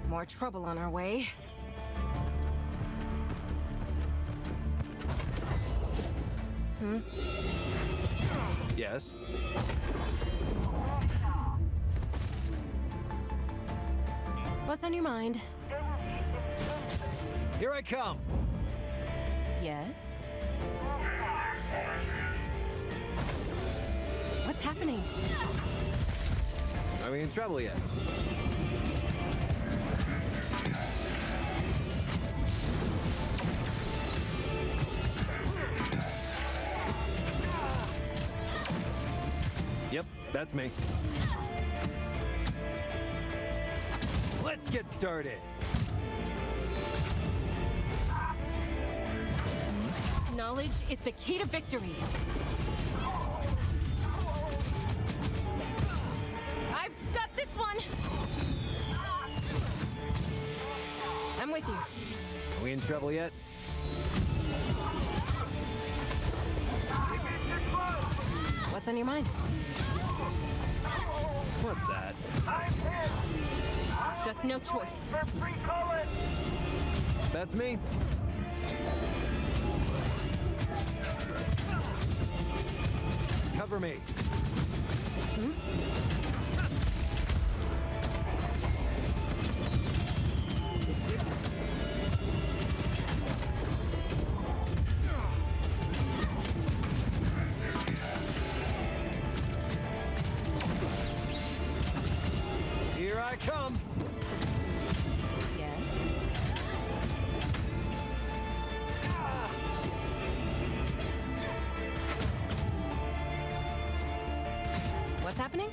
More trouble on our way. Hmm? Yes. What's on your mind? Here I come. Yes. What's happening? Are we in trouble yet? Yep, that's me. Let's get started. Knowledge is the key to victory. I've got this one. I'm with you. Are we in trouble yet? What's on your mind? What's that? I'm hit. Just no choice. For free cullet. That's me. Cover me. Here I come. Yes. What's happening?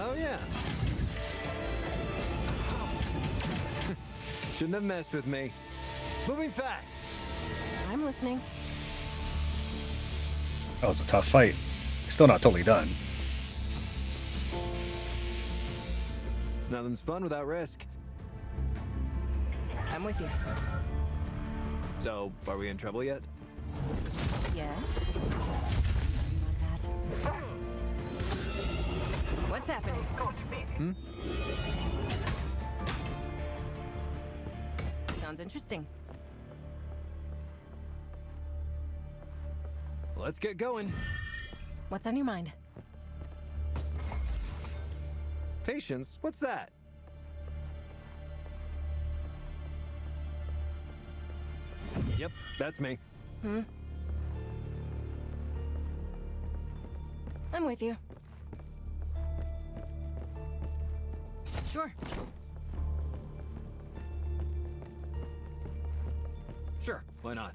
Oh, yeah. Shouldn't have messed with me. Moving fast. I'm listening. That was a tough fight. Still not totally done. Nothing's fun without risk. I'm with you. So, are we in trouble yet? Yes. Sorry about that. What's happening? Sounds interesting. Let's get going. What's on your mind? Patience? What's that? Yep, that's me. I'm with you. Sure. Sure, why not?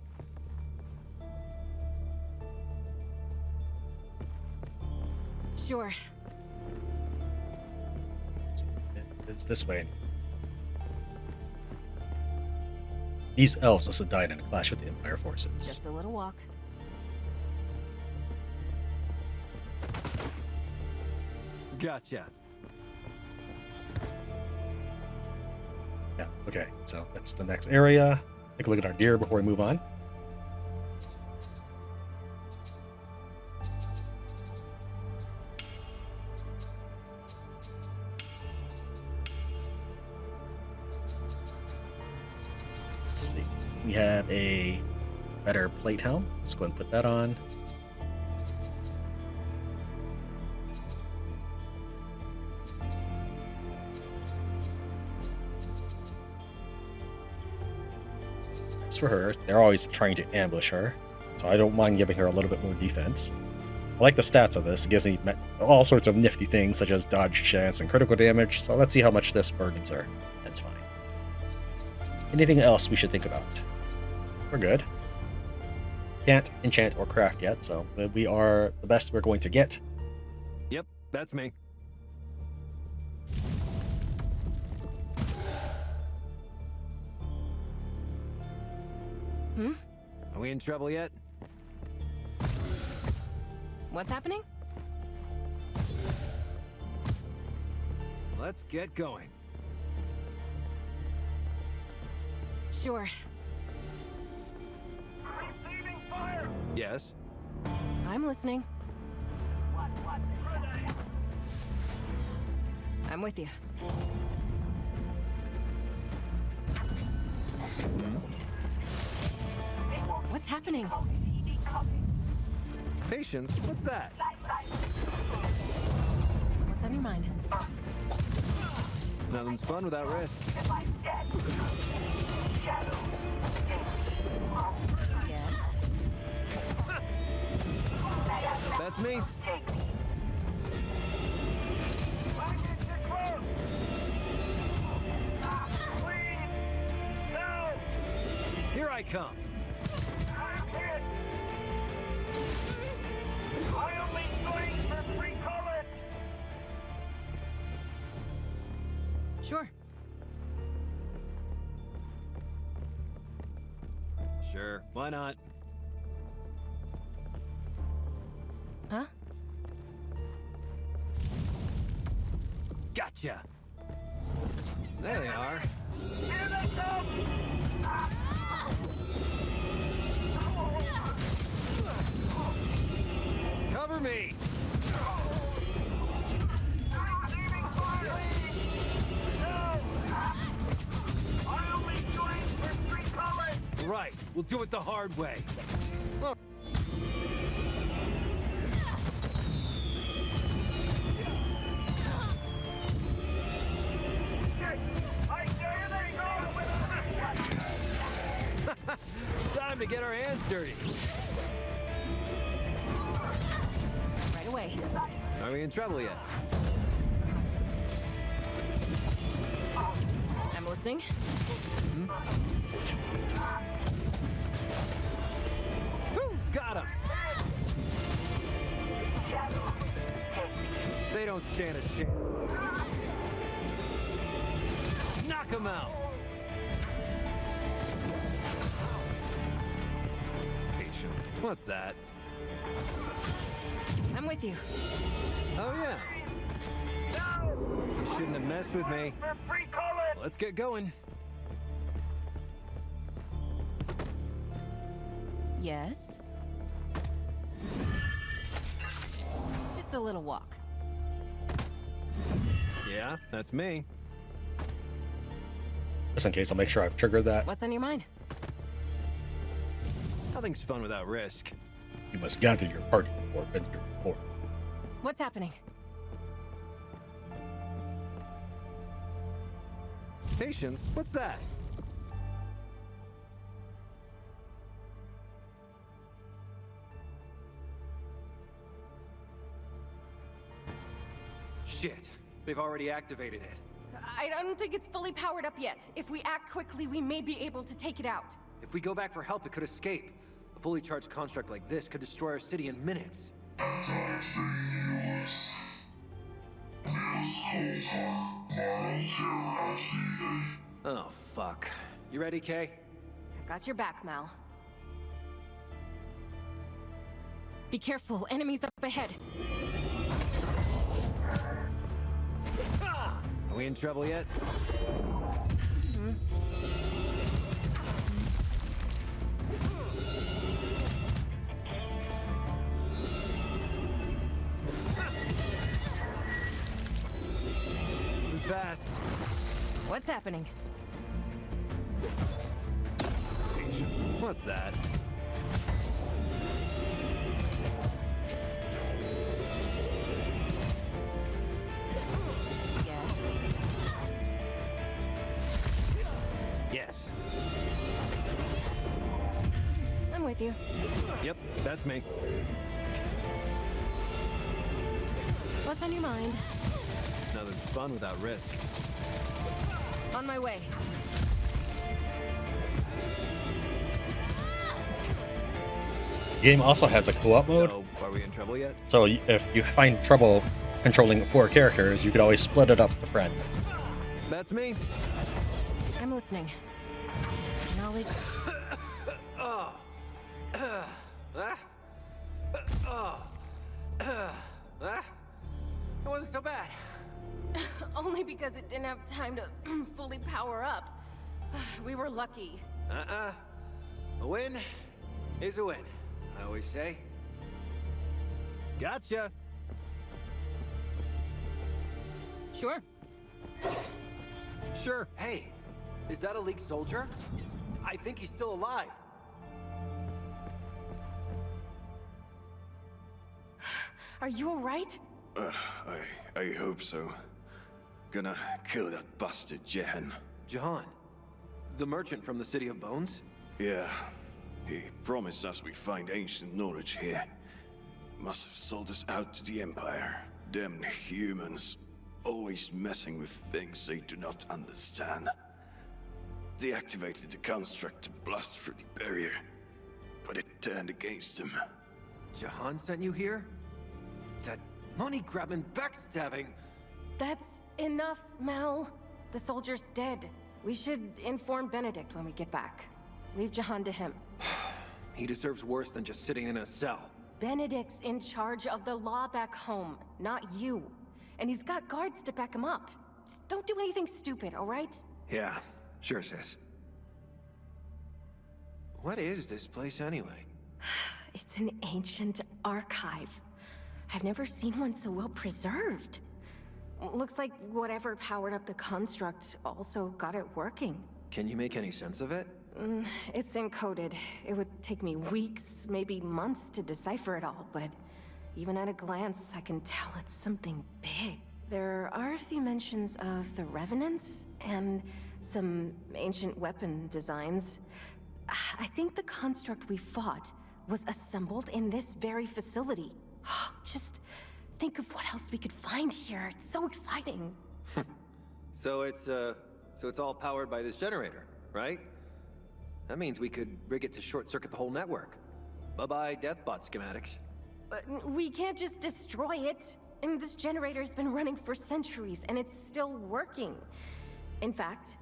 Sure. It's this way. These elves must have died in a clash with the Empire forces. Just a little walk. Gotcha. Yeah, okay, so that's the next area. Take a look at our gear before we move on. Let's see. We have a better plate helm. Let's go and put that on. As for her, they're always trying to ambush her, so I don't mind giving her a little bit more defense. I like the stats of this. It gives me all sorts of nifty things such as dodge chance and critical damage, so let's see how much this burdens her. That's fine. Anything else we should think about? We're good. Can't enchant or craft yet, so we are the best we're going to get. Yep, that's me. Are we in trouble yet? What's happening? Let's get going. Sure. Receiving fire. Yes. I'm listening. What? Grenade. I'm with you. What's happening? Patience? What's that? What's on your mind? Nothing's fun without risk. Yes. That's me. Here I come. I'm hit. I only swing for free cullet. Sure. Sure, why not? Huh? Gotcha. There they are. Here they come. Cover me. We'll do it the hard way. I dare they go with Time to get our hands dirty. Right away. Are we in trouble yet? I'm listening. Woo, got him. They don't stand a chance. Knock him out. Patience. What's that? I'm with you. Oh yeah. You shouldn't have messed with me. for free calling. Let's get going. Yes? Just a little walk. Yeah, that's me. Just in case, I'll make sure I've triggered that. What's on your mind? Nothing's fun without risk. You must gather your party before venturing forth. What's happening? Patience? What's that? Shit. They've already activated it. I don't think it's fully powered up yet. If we act quickly, we may be able to take it out. If we go back for help, it could escape. A fully charged construct like this could destroy our city in minutes. Oh, fuck. You ready, Kay? I got your back, Mal. Be careful, enemies up ahead. Are we in trouble yet? Move fast. What's happening? Patience. What's that? Yes. Yes. I'm with you. Yep, that's me. What's on your mind? Nothing's fun without risk. On my way. The game also has a co-op mode, So, are we in trouble yet? so if you find trouble controlling 4 characters, you could always split it up with a friend. That's me. I'm listening. Knowledge. Oh. It wasn't so bad. Only because it didn't have time to fully power up. We were lucky. A win is a win, I always say. Gotcha. Sure. Sure. Hey, is that a League soldier? I think he's still alive. Are you alright? I hope so. Gonna kill that bastard Jehan. Jahan, the merchant from the City of Bones? Yeah, he promised us we'd find ancient knowledge here. Must have sold us out to the Empire. Damn humans. Always messing with things they do not understand. They activated the construct to blast through the barrier, but it turned against them. Jahan sent you here? That money-grabbing backstabbing... That's enough, Mal. The soldier's dead. We should inform Benedict when we get back. Leave Jahan to him. He deserves worse than just sitting in a cell. Benedict's in charge of the law back home, not you. And he's got guards to back him up. Just don't do anything stupid, alright? Yeah, sure, sis. What is this place anyway? It's an ancient archive. I've never seen one so well preserved. Looks like whatever powered up the construct also got it working. Can you make any sense of it? It's encoded. It would take me weeks, maybe months to decipher it all, but even at a glance, I can tell it's something big. There are a few mentions of the Revenants and some ancient weapon designs. I think the construct we fought was assembled in this very facility. Just think of what else we could find here. It's so exciting. So it's all powered by this generator, right? That means we could rig it to short-circuit the whole network. Bye-bye Deathbot schematics. But we can't just destroy it. And this generator's been running for centuries, and it's still working. In fact,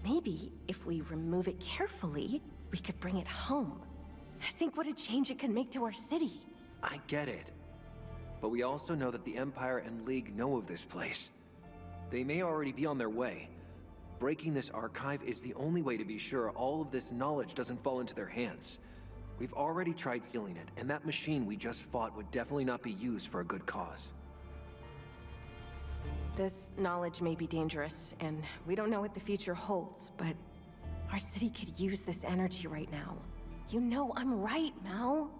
maybe if we remove it carefully, we could bring it home. Think what a change it can make to our city. I get it. But we also know that the Empire and League know of this place. They may already be on their way. Breaking this archive is the only way to be sure all of this knowledge doesn't fall into their hands. We've already tried sealing it, and that machine we just fought would definitely not be used for a good cause. This knowledge may be dangerous, and we don't know what the future holds, but our city could use this energy right now. You know I'm right, Mal.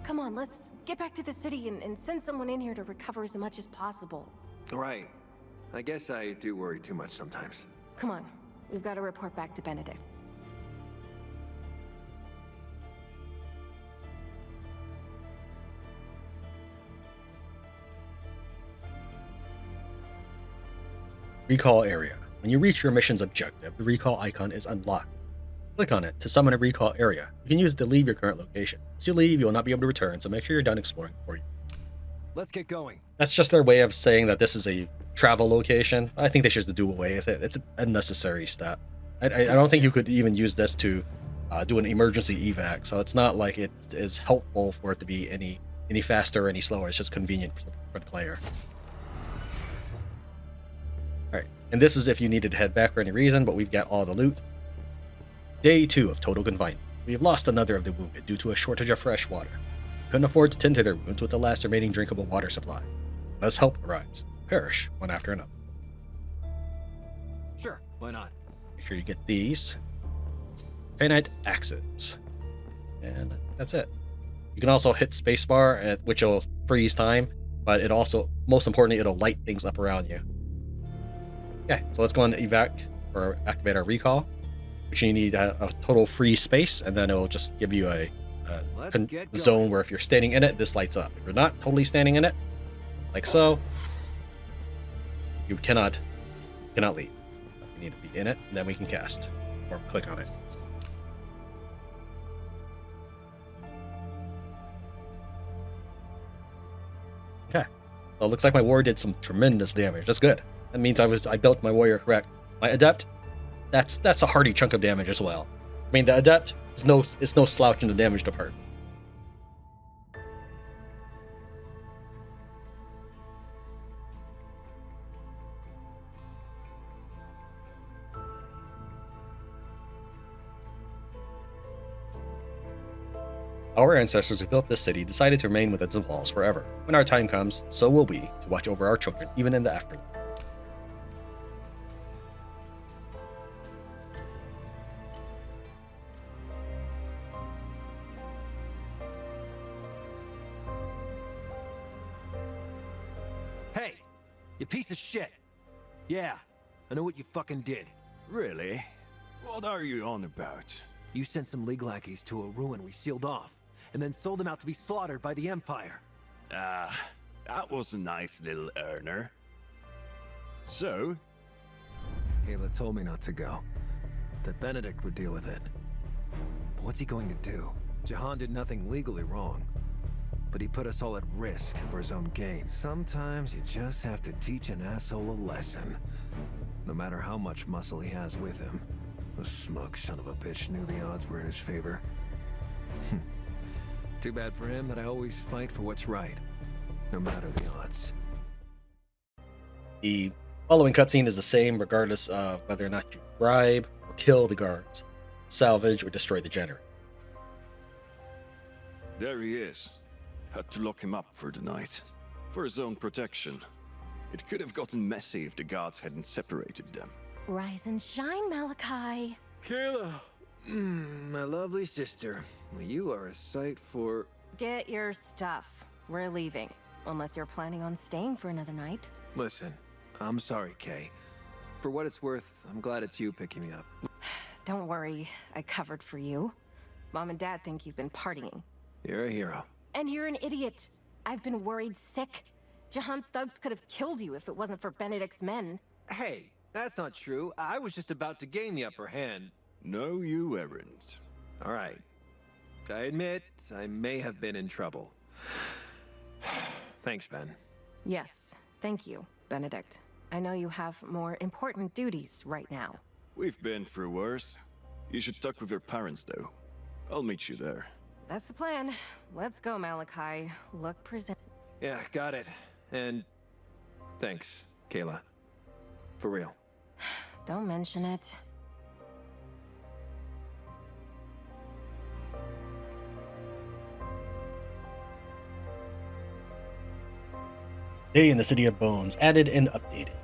Come on, let's get back to the city and send someone in here to recover as much as possible. Right. I guess I do worry too much sometimes. Come on, we've got to report back to Benedict. Recall area. When you reach your mission's objective, the recall icon is unlocked. Click on it to summon a recall area. You can use it to leave your current location. Once you leave, you will not be able to return, so make sure you're done exploring before you. Let's get going. That's just their way of saying that this is a travel location. I think they should do away with it. It's an unnecessary step. I don't think you could even use this to do an emergency evac, so it's not like it is helpful for it to be any faster or any slower. It's just convenient for the player. Alright, and this is if you needed to head back for any reason, but we've got all the loot. Day 2 of total confinement. We have lost another of the wounded due to a shortage of fresh water. We couldn't afford to tend to their wounds with the last remaining drinkable water supply. As help arrives, perish one after another. Sure, why not? Make sure you get these. Finite axes. And that's it. You can also hit spacebar, which will freeze time, but it also, most importantly, it'll light things up around you. Okay, so let's go on to evac or activate our recall, which you need a total free space, and then it'll just give you a zone where if you're standing in it, this lights up. If you're not totally standing in it, like so, you cannot leave. You need to be in it, and then we can cast or click on it. Okay, so it looks like my warrior did some tremendous damage. That's good. That means I built my warrior correct. My adept, that's a hearty chunk of damage as well. I mean, the adept is no slouch in the damage department. Our ancestors who built this city decided to remain within its walls forever. When our time comes, so will we, to watch over our children, even in the afterlife. Hey, you piece of shit. Yeah, I know what you fucking did. Really? What are you on about? You sent some League lackeys to a ruin we sealed off, and then sold them out to be slaughtered by the Empire. Ah, that was a nice little earner. So? Kaela told me not to go. That Benedict would deal with it. But what's he going to do? Jahan did nothing legally wrong. But he put us all at risk for his own gain. Sometimes you just have to teach an asshole a lesson. No matter how much muscle he has with him. The smug son of a bitch knew the odds were in his favor. Too bad for him that I always fight for what's right, no matter the odds. The following cutscene is the same regardless of whether or not you bribe or kill the guards, salvage or destroy the generator. There he is. Had to lock him up for the night. For his own protection. It could have gotten messy if the guards hadn't separated them. Rise and shine, Malachi. Kaela, My lovely sister. Well, you are a sight for... Get your stuff. We're leaving. Unless you're planning on staying for another night. Listen, I'm sorry, Kay. For what it's worth, I'm glad it's you picking me up. Don't worry, I covered for you. Mom and Dad think you've been partying. You're a hero. And you're an idiot. I've been worried sick. Jahan's thugs could have killed you if it wasn't for Benedict's men. Hey, that's not true. I was just about to gain the upper hand. No, you weren't. All right. I admit, I may have been in trouble. Thanks, Ben. Yes, thank you, Benedict. I know you have more important duties right now. We've been through worse. You should talk with your parents, though. I'll meet you there. That's the plan. Let's go, Malachi. Look present. Yeah, got it. And thanks, Kaela. For real. Don't mention it. Day in the City of Bones, added and updated.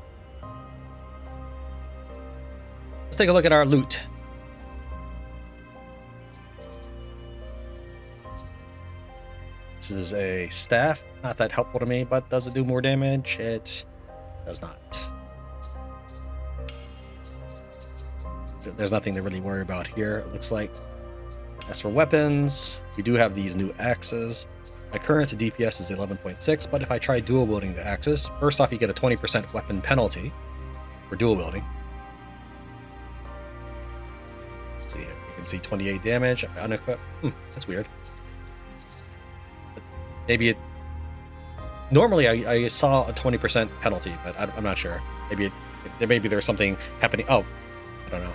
Let's take a look at our loot. This is a staff, not that helpful to me, but does it do more damage? It does not. There's nothing to really worry about here, it looks like. As for weapons, we do have these new axes. My current DPS is 11.6, but if I try dual wielding the axes, first off you get a 20% weapon penalty for dual wielding. Let's see, you can see 28 damage, unequipped. That's weird. But maybe it... Normally I saw a 20% penalty, but I'm not sure. Maybe there's something happening. Oh, I don't know.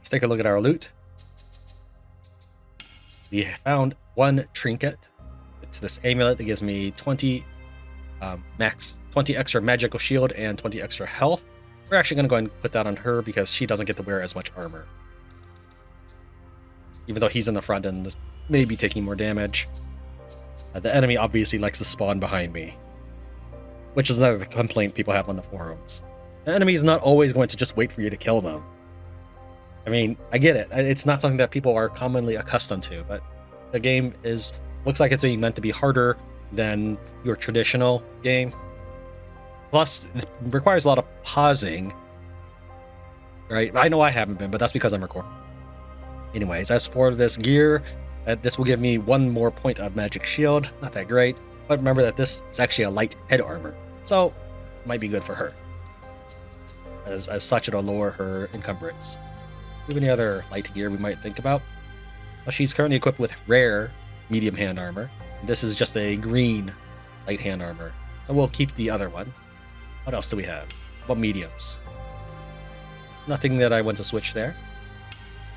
Let's take a look at our loot. We found one trinket. It's this amulet that gives me 20 extra magical shield and 20 extra health. We're actually going to go ahead and put that on her because she doesn't get to wear as much armor. Even though he's in the front and maybe taking more damage. The enemy obviously likes to spawn behind me, which is another complaint people have on the forums. The enemy is not always going to just wait for you to kill them. I mean, I get it. It's not something that people are commonly accustomed to, but the game looks like it's being meant to be harder than your traditional game. Plus, it requires a lot of pausing, right? I know I haven't been, but that's because I'm recording. Anyways, as for this gear, this will give me one more point of magic shield. Not that great, but remember that this is actually a light head armor, so it might be good for her. As such, it'll lower her encumbrance. Do we have any other light gear we might think about? Well, she's currently equipped with rare medium hand armor. This is just a green light hand armor, so we'll keep the other one. What else do we have? What mediums? Nothing that I want to switch there.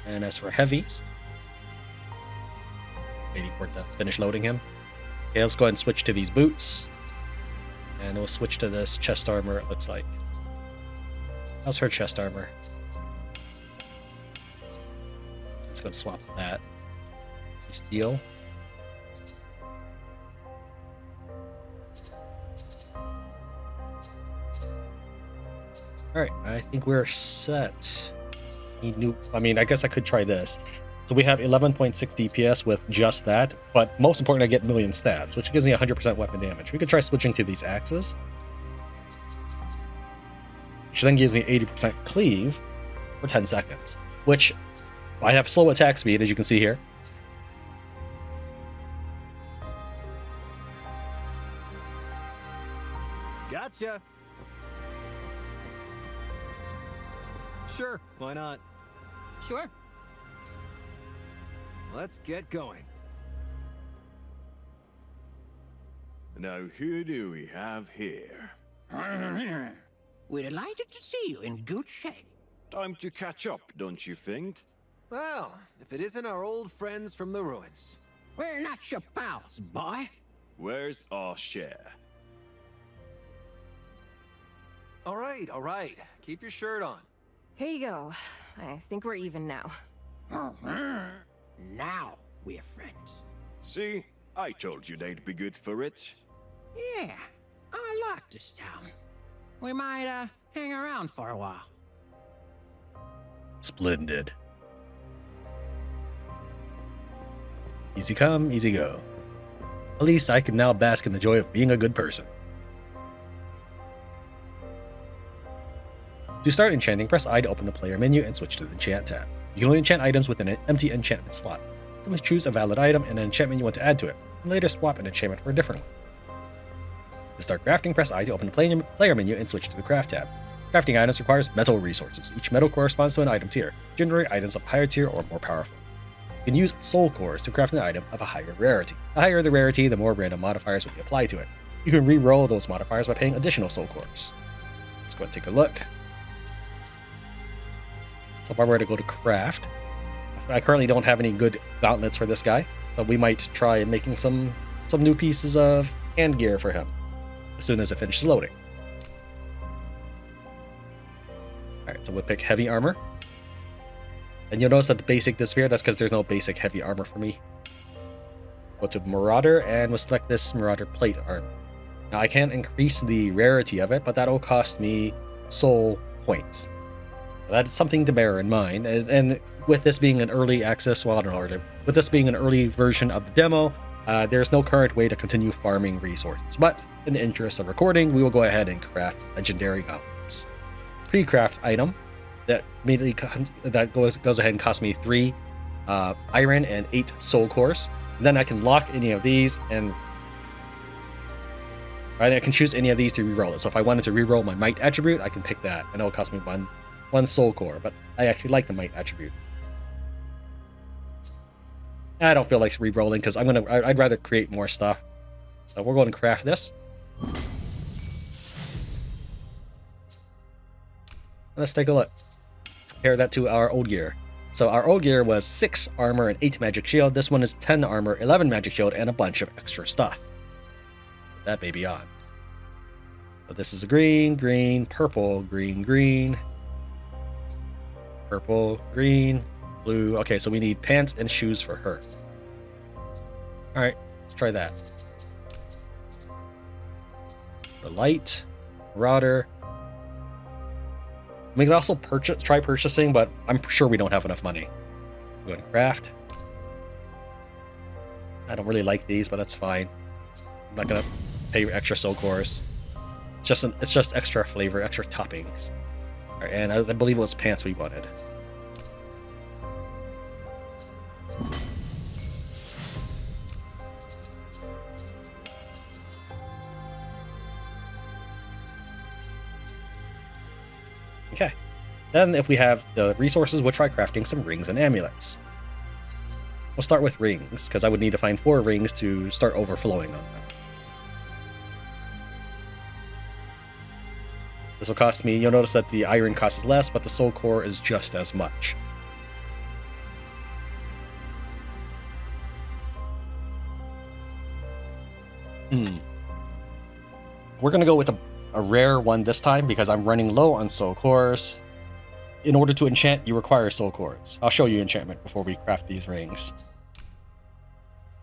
And as for heavies, waiting for it to finish loading him. Okay, let's go ahead and switch to these boots. And we'll switch to this chest armor, it looks like. How's her chest armor? Let's go and swap that. Steel. Alright, I think we're set. I mean, I guess I could try this. So we have 11.6 DPS with just that, but most important, I get million stabs, which gives me 100% weapon damage. We could try switching to these axes, which then gives me 80% cleave for 10 seconds, which I have slow attack speed, as you can see here. Gotcha. Sure, why not? Sure. Let's get going. Now, who do we have here? We're delighted to see you in good shape. Time to catch up, don't you think? Well, if it isn't our old friends from the ruins. We're not your pals, boy. Where's our share? All right. Keep your shirt on. Here you go. I think we're even now. Now we're friends. See? I told you they'd be good for it. Yeah, I like this town. We might, hang around for a while. Splendid. Easy come, easy go. At least I can now bask in the joy of being a good person. To start enchanting, press I to open the player menu and switch to the enchant tab. You can only enchant items within an empty enchantment slot. Simply choose a valid item and an enchantment you want to add to it, and later swap an enchantment for a different one. To start crafting, press I to open the player menu and switch to the craft tab. Crafting items requires metal resources. Each metal corresponds to an item tier. Generate items of higher tier or more powerful. You can use soul cores to craft an item of a higher rarity. The higher the rarity, the more random modifiers will be applied to it. You can re-roll those modifiers by paying additional soul cores. Let's go and take a look. So if I were to go to craft, I currently don't have any good gauntlets for this guy, so we might try making some new pieces of hand gear for him as soon as it finishes loading. Alright, so we'll pick heavy armor. And you'll notice that the basic disappeared. That's because there's no basic heavy armor for me. Go to Marauder, and we'll select this Marauder plate armor. Now I can't increase the rarity of it, but that'll cost me soul points. That's something to bear in mind. And with this being an early access, well, I don't know, with this being an early version of the demo, there's no current way to continue farming resources. But in the interest of recording, we will go ahead and craft legendary gauntlets. Pre-craft item that immediately goes ahead and costs me 3 iron and 8 soul cores. And then I can lock any of these, and I can choose any of these to reroll it. So if I wanted to reroll my might attribute, I can pick that, and it'll cost me one soul core. But I actually like the might attribute. I don't feel like re-rolling because I'd rather create more stuff. So we're going to craft this. Let's take a look. Compare that to our old gear. So our old gear was 6 armor and 8 magic shield. This one is 10 armor, 11 magic shield, and a bunch of extra stuff. Put that baby on. So this is a green, green, purple, green, green, purple, green, blue. Okay, so we need pants and shoes for her. Alright, let's try that. The light, Marauder. We can also try purchasing, but I'm sure we don't have enough money. We're going to craft. I don't really like these, but that's fine. I'm not gonna pay extra soul cores. It's just extra flavor, extra toppings. Alright, and I believe it was pants we wanted. Okay, then if we have the resources, we'll try crafting some rings and amulets. We'll start with rings, because I would need to find 4 rings to start overflowing on them. This will cost me, you'll notice that the iron costs less, but the soul core is just as much. We're going to go with a rare one this time because I'm running low on soul cores. In order to enchant, you require soul cores. I'll show you enchantment before we craft these rings.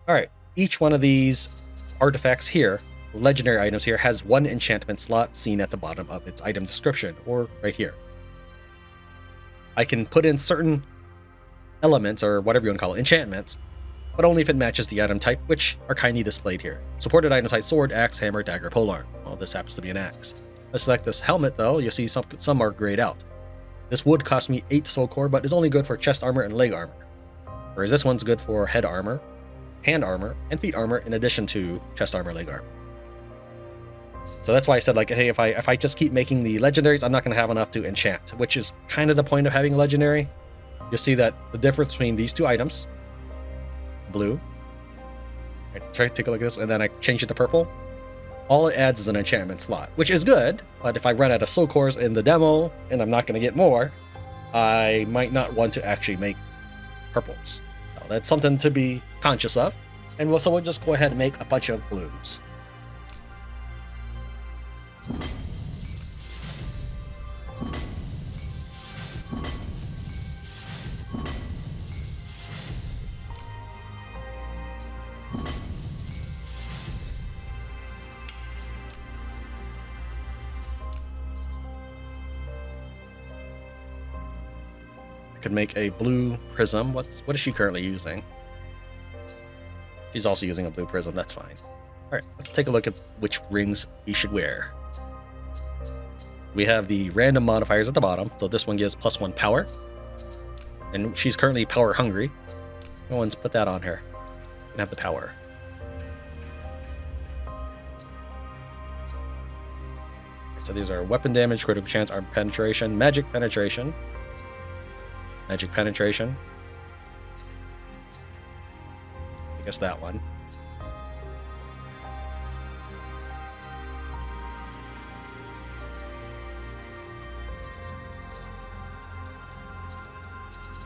Alright, each one of these artifacts here, legendary items here, has 1 enchantment slot seen at the bottom of its item description, or right here. I can put in certain elements, or whatever you want to call it, enchantments, but only if it matches the item type, which are kindly displayed here. Supported item type: sword, axe, hammer, dagger, polearm. Well, this happens to be an axe. Let's select this helmet though. You'll see some are grayed out. This would cost me 8 soul core, but is only good for chest armor and leg armor. Whereas this one's good for head armor, hand armor, and feet armor, in addition to chest armor, leg armor. So that's why I said, like, hey, if I just keep making the legendaries, I'm not going to have enough to enchant, which is kind of the point of having a legendary. You'll see that the difference between these 2 items, blue, try to take a look at this, and then I change it to purple. All it adds is an enchantment slot, which is good, but if I run out of soul cores in the demo, and I'm not going to get more, I might not want to actually make purples. So that's something to be conscious of, and we'll just go ahead and make a bunch of blues. Could make a blue prism. What is she currently using? She's also using a blue prism. That's fine. All right, let's take a look at which rings he should wear. We have the random modifiers at the bottom. So this one gives +1 power. And she's currently power hungry. No one's put that on her. Can have the power. So these are weapon damage, critical chance, armor penetration, magic penetration. Magic penetration. I guess that one.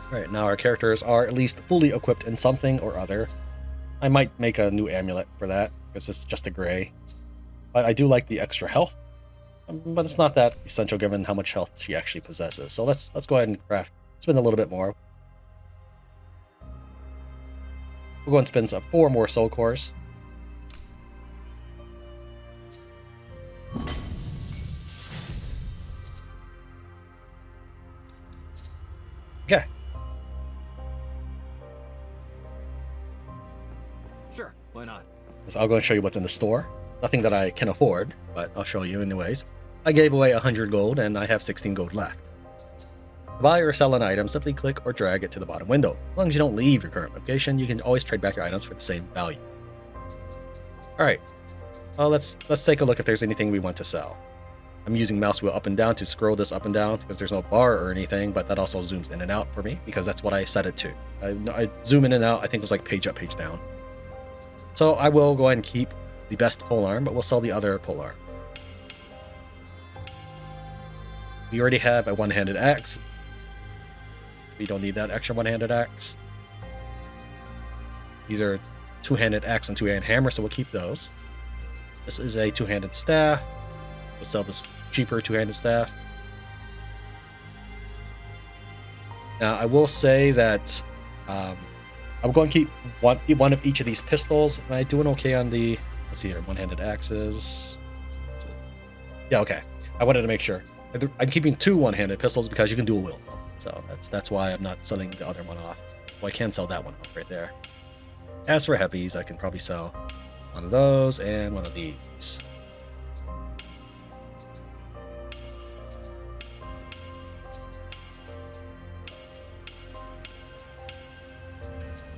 Alright, now our characters are at least fully equipped in something or other. I might make a new amulet for that, because it's just a gray. But I do like the extra health. But it's not that essential given how much health she actually possesses. So let's go ahead and spend a little bit more. We'll go and spend 4 more soul cores. Okay. Sure, why not? So I'll go and show you what's in the store. Nothing that I can afford, but I'll show you anyways. I gave away 100 gold and I have 16 gold left. To buy or sell an item, simply click or drag it to the bottom window. As long as you don't leave your current location, you can always trade back your items for the same value. Alright, well, let's take a look if there's anything we want to sell. I'm using mouse wheel up and down to scroll this up and down because there's no bar or anything, but that also zooms in and out for me because that's what I set it to. I zoom in and out, I think it was like page up, page down. So I will go ahead and keep the best polearm, but we'll sell the other polearm. We already have a one-handed axe. We don't need that extra one-handed axe. These are two-handed axe and two-handed hammer, so we'll keep those. This is a two-handed staff. We'll sell this cheaper two-handed staff. Now, I will say that I'm going to keep one of each of these pistols. Am I doing okay on the... Let's see here, one-handed axes. Yeah, okay. I wanted to make sure. I'm keeping 2 one-handed pistols because you can dual wield them. So that's why I'm not selling the other one off. Well, I can sell that one off right there. As for heavies, I can probably sell one of those and one of these.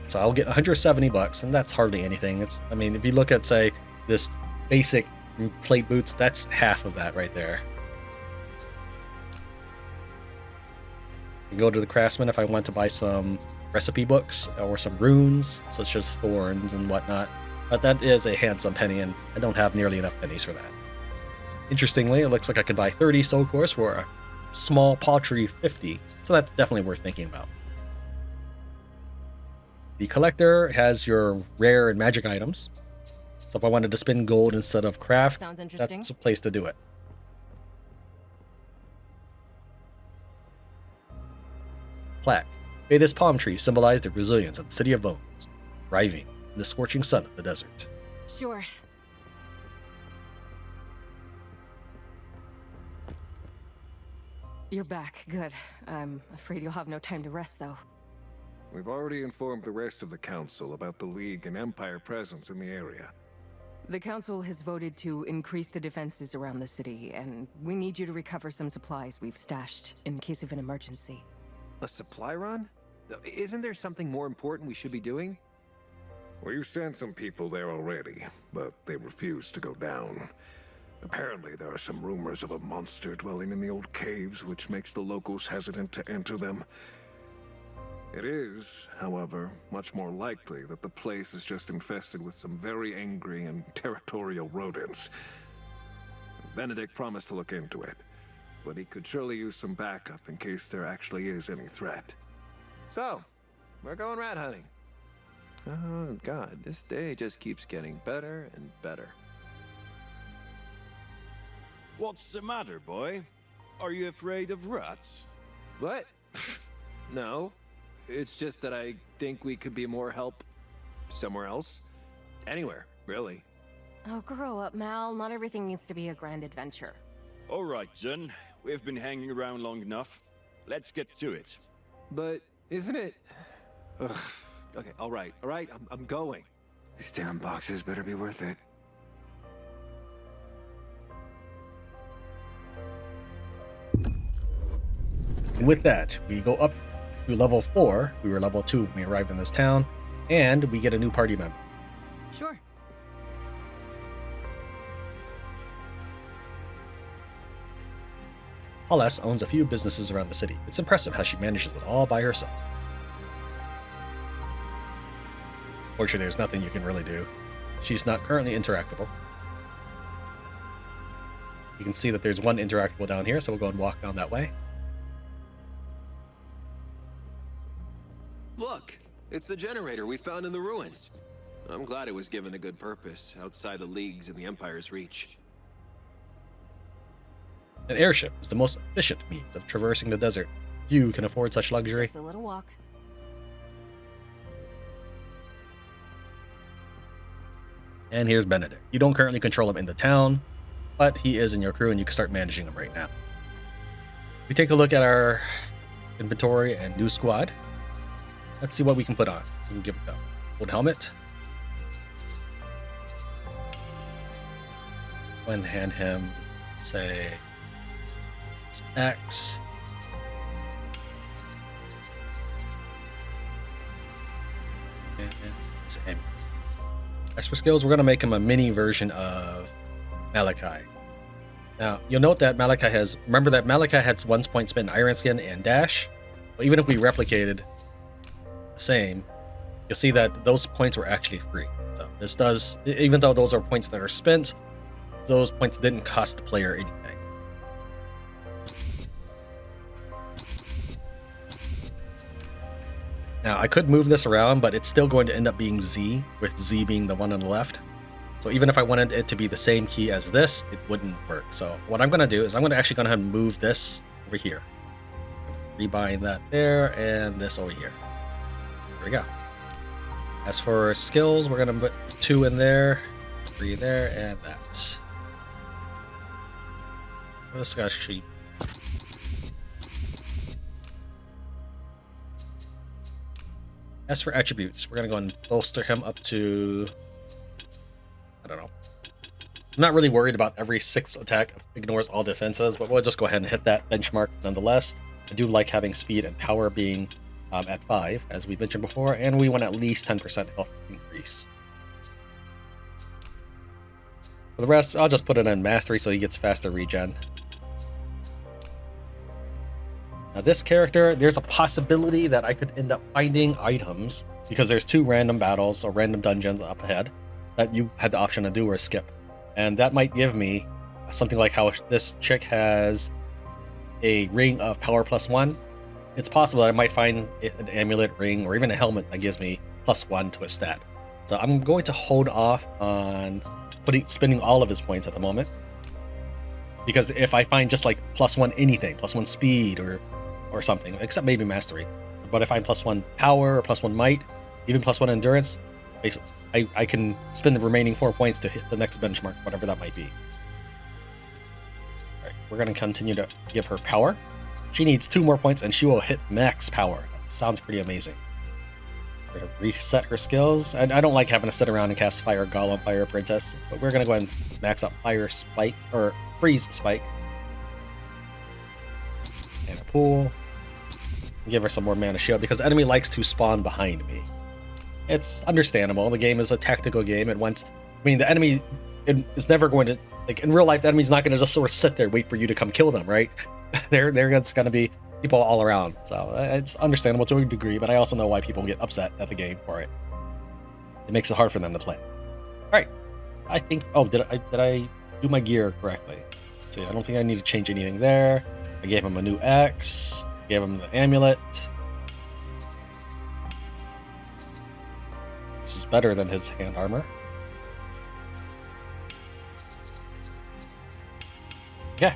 So I'll get 170 bucks, and that's hardly anything. I mean, if you look at, say, this basic plate boots, that's half of that right there. I can go to the craftsman if I want to buy some recipe books or some runes, such as thorns and whatnot. But that is a handsome penny, and I don't have nearly enough pennies for that. Interestingly, it looks like I could buy 30 soul cores for a small, paltry 50, so that's definitely worth thinking about. The collector has your rare and magic items. So if I wanted to spend gold instead of craft, that's a place to do it. Plaque. May this palm tree symbolize the resilience of the city of bones, thriving in the scorching sun of the desert. Sure. You're back. Good. I'm afraid you'll have no time to rest, though. We've already informed the rest of the Council about the League and Empire presence in the area. The Council has voted to increase the defenses around the city, and we need you to recover some supplies we've stashed in case of an emergency. A supply run? Isn't there something more important we should be doing? We've sent some people there already, but they refuse to go down. Apparently, there are some rumors of a monster dwelling in the old caves, which makes the locals hesitant to enter them. It is, however, much more likely that the place is just infested with some very angry and territorial rodents. Benedict promised to look into it, but he could surely use some backup in case there actually is any threat. So, we're going rat hunting. Oh god, this day just keeps getting better and better. What's the matter, boy? Are you afraid of rats? What? No. It's just that I think we could be more help somewhere else. Anywhere, really. Oh, grow up, Mal. Not everything needs to be a grand adventure. All right, then. We've been hanging around long enough. Let's get to it. But isn't it... Ugh. Okay, all right, I'm going. These damn boxes better be worth it. And with that, we go up to level 4. We were level 2 when we arrived in this town, and we get a new party member. Sure. Pauless owns a few businesses around the city. It's impressive how she manages it all by herself. Fortunately, there's nothing you can really do. She's not currently interactable. You can see that there's one interactable down here, so we'll go and walk down that way. Look, it's the generator we found in the ruins. I'm glad it was given a good purpose, outside the League's and the Empire's reach. An airship is the most efficient means of traversing the desert. Few can afford such luxury. Just a little walk. And here's Benedict. You don't currently control him in the town, but he is in your crew and you can start managing him right now. We take a look at our inventory and new squad. Let's see what we can put on. We can give it a gold helmet. Go and hand him, say, X. And it's M. As for skills, we're going to make him a mini version of Malachi. Now, you'll note that Malachi has... Remember that Malachi had 1 point spent in Iron Skin and Dash? Well, even if we replicated the same, you'll see that those points were actually free. So this does... Even though those are points that are spent, those points didn't cost the player anything. Now, I could move this around, but it's still going to end up being Z, with Z being the one on the left. So even if I wanted it to be the same key as this, it wouldn't work. So what I'm going to do is I'm going to actually go ahead and move this over here. Rebind that there, and this over here. There we go. As for skills, we're going to put 2 in there, 3 there, and that. This guy actually... As for attributes, we're going to go and bolster him up to... I don't know. I'm not really worried about every 6th attack ignores all defenses, but we'll just go ahead and hit that benchmark nonetheless. I do like having speed and power being at 5, as we mentioned before, and we want at least 10% health increase. For the rest, I'll just put it in mastery so he gets faster regen. Now this character, there's a possibility that I could end up finding items because there's 2 random battles or random dungeons up ahead that you had the option to do or skip. And that might give me something like how this chick has a ring of power +1. It's possible that I might find an amulet, ring, or even a helmet that gives me +1 to a stat. So I'm going to hold off on spending all of his points at the moment. Because if I find just like +1 anything, +1 speed or something, except maybe mastery. But if I'm +1 power or +1 might, even +1 endurance, basically, I can spend the remaining 4 points to hit the next benchmark, whatever that might be. Alright, we're going to continue to give her power. She needs 2 more points and she will hit max power. That sounds pretty amazing. We're going to reset her skills. And I don't like having to sit around and cast Fire Golem, Fire Apprentice, but we're going to go ahead and max out Fire Spike, or Freeze Spike. And a pool. Give her some more mana shield because the enemy likes to spawn behind me. It's understandable. The game is a tactical game. It wants... I mean, the enemy is never going to... Like, in real life, the enemy's not going to just sort of sit there wait for you to come kill them, right? They're just going to be people all around. So it's understandable to a degree, but I also know why people get upset at the game for it. It makes it hard for them to play. Alright. I think... Oh, did I do my gear correctly? Let's see, I don't think I need to change anything there. I gave him a new X. Gave him the amulet. This is better than his hand armor. Okay.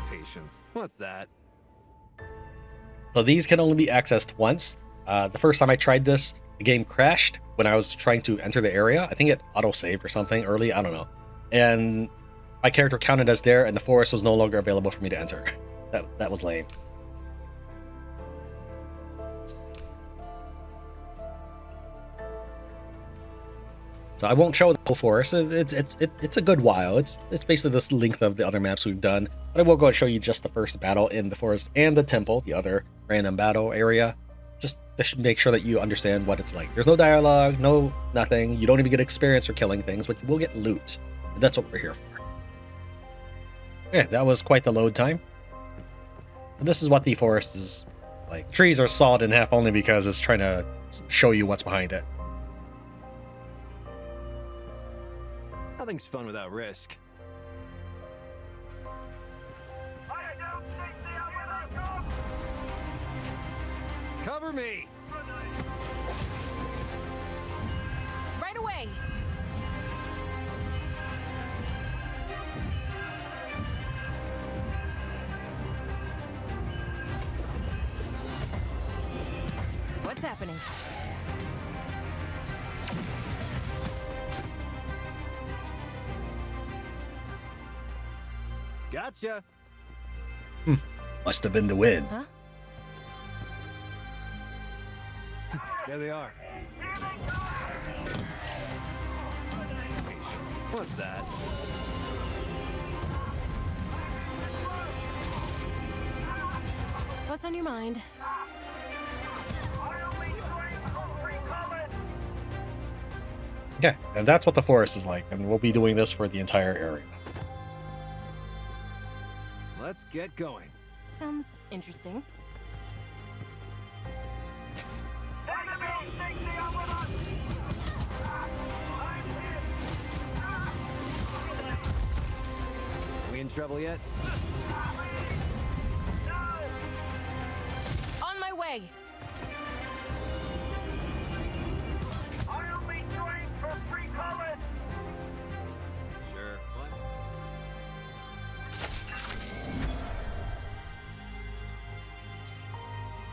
Patience. What's that? So these can only be accessed once. The first time I tried this, the game crashed when I was trying to enter the area. I think it auto-saved or something early. I don't know. And my character counted as there, and the forest was no longer available for me to enter. That was lame. So I won't show the whole forest. It's a good while. It's basically the length of the other maps we've done. But I will go and show you just the first battle in the forest and the temple, the other random battle area, just to make sure that you understand what it's like. There's no dialogue, no nothing. You don't even get experience for killing things, but you will get loot. And that's what we're here for. Yeah, that was quite the load time. And this is what the forest is like. Trees are sawed in half only because it's trying to show you what's behind it. Nothing's fun without risk. I don't think they are with us. Cover me! Right away! What's happening? Gotcha! Must have been the wind. Huh? There they are. What's that? What's on your mind? Okay, and that's what the forest is like, and we'll be doing this for the entire area. Let's get going. Sounds interesting. We in trouble yet? On my way! I only train for free colors. Sure. What?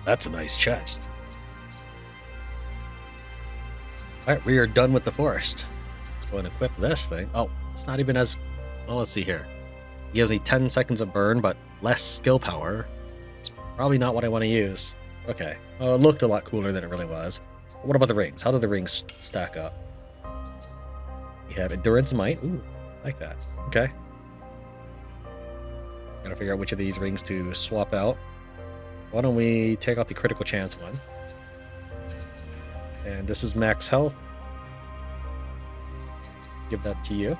That's a nice chest. Alright, we are done with the forest. Let's go and equip this thing. Oh, it's not even as... Well, let's see here. It gives me 10 seconds of burn, but less skill power. It's probably not what I want to use. Okay. Well, it looked a lot cooler than it really was. But what about the rings? How do the rings stack up? We have Endurance and Might. Ooh, I like that. Okay. Gotta figure out which of these rings to swap out. Why don't we take out the critical chance one? And this is max health. Give that to you.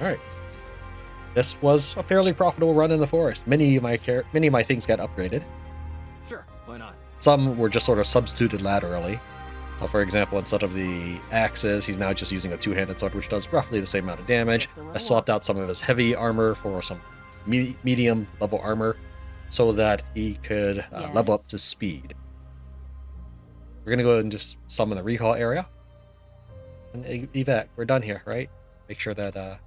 Alright. This was a fairly profitable run in the forest. Many of my things got upgraded. Sure, why not? Some were just sort of substituted laterally. So for example, instead of the axes, he's now just using a two-handed sword, which does roughly the same amount of damage. I swapped out some of his heavy armor for some medium level armor so that he could level up to speed. We're gonna go and just summon the recall area. And evac, we're done here, right? Make sure that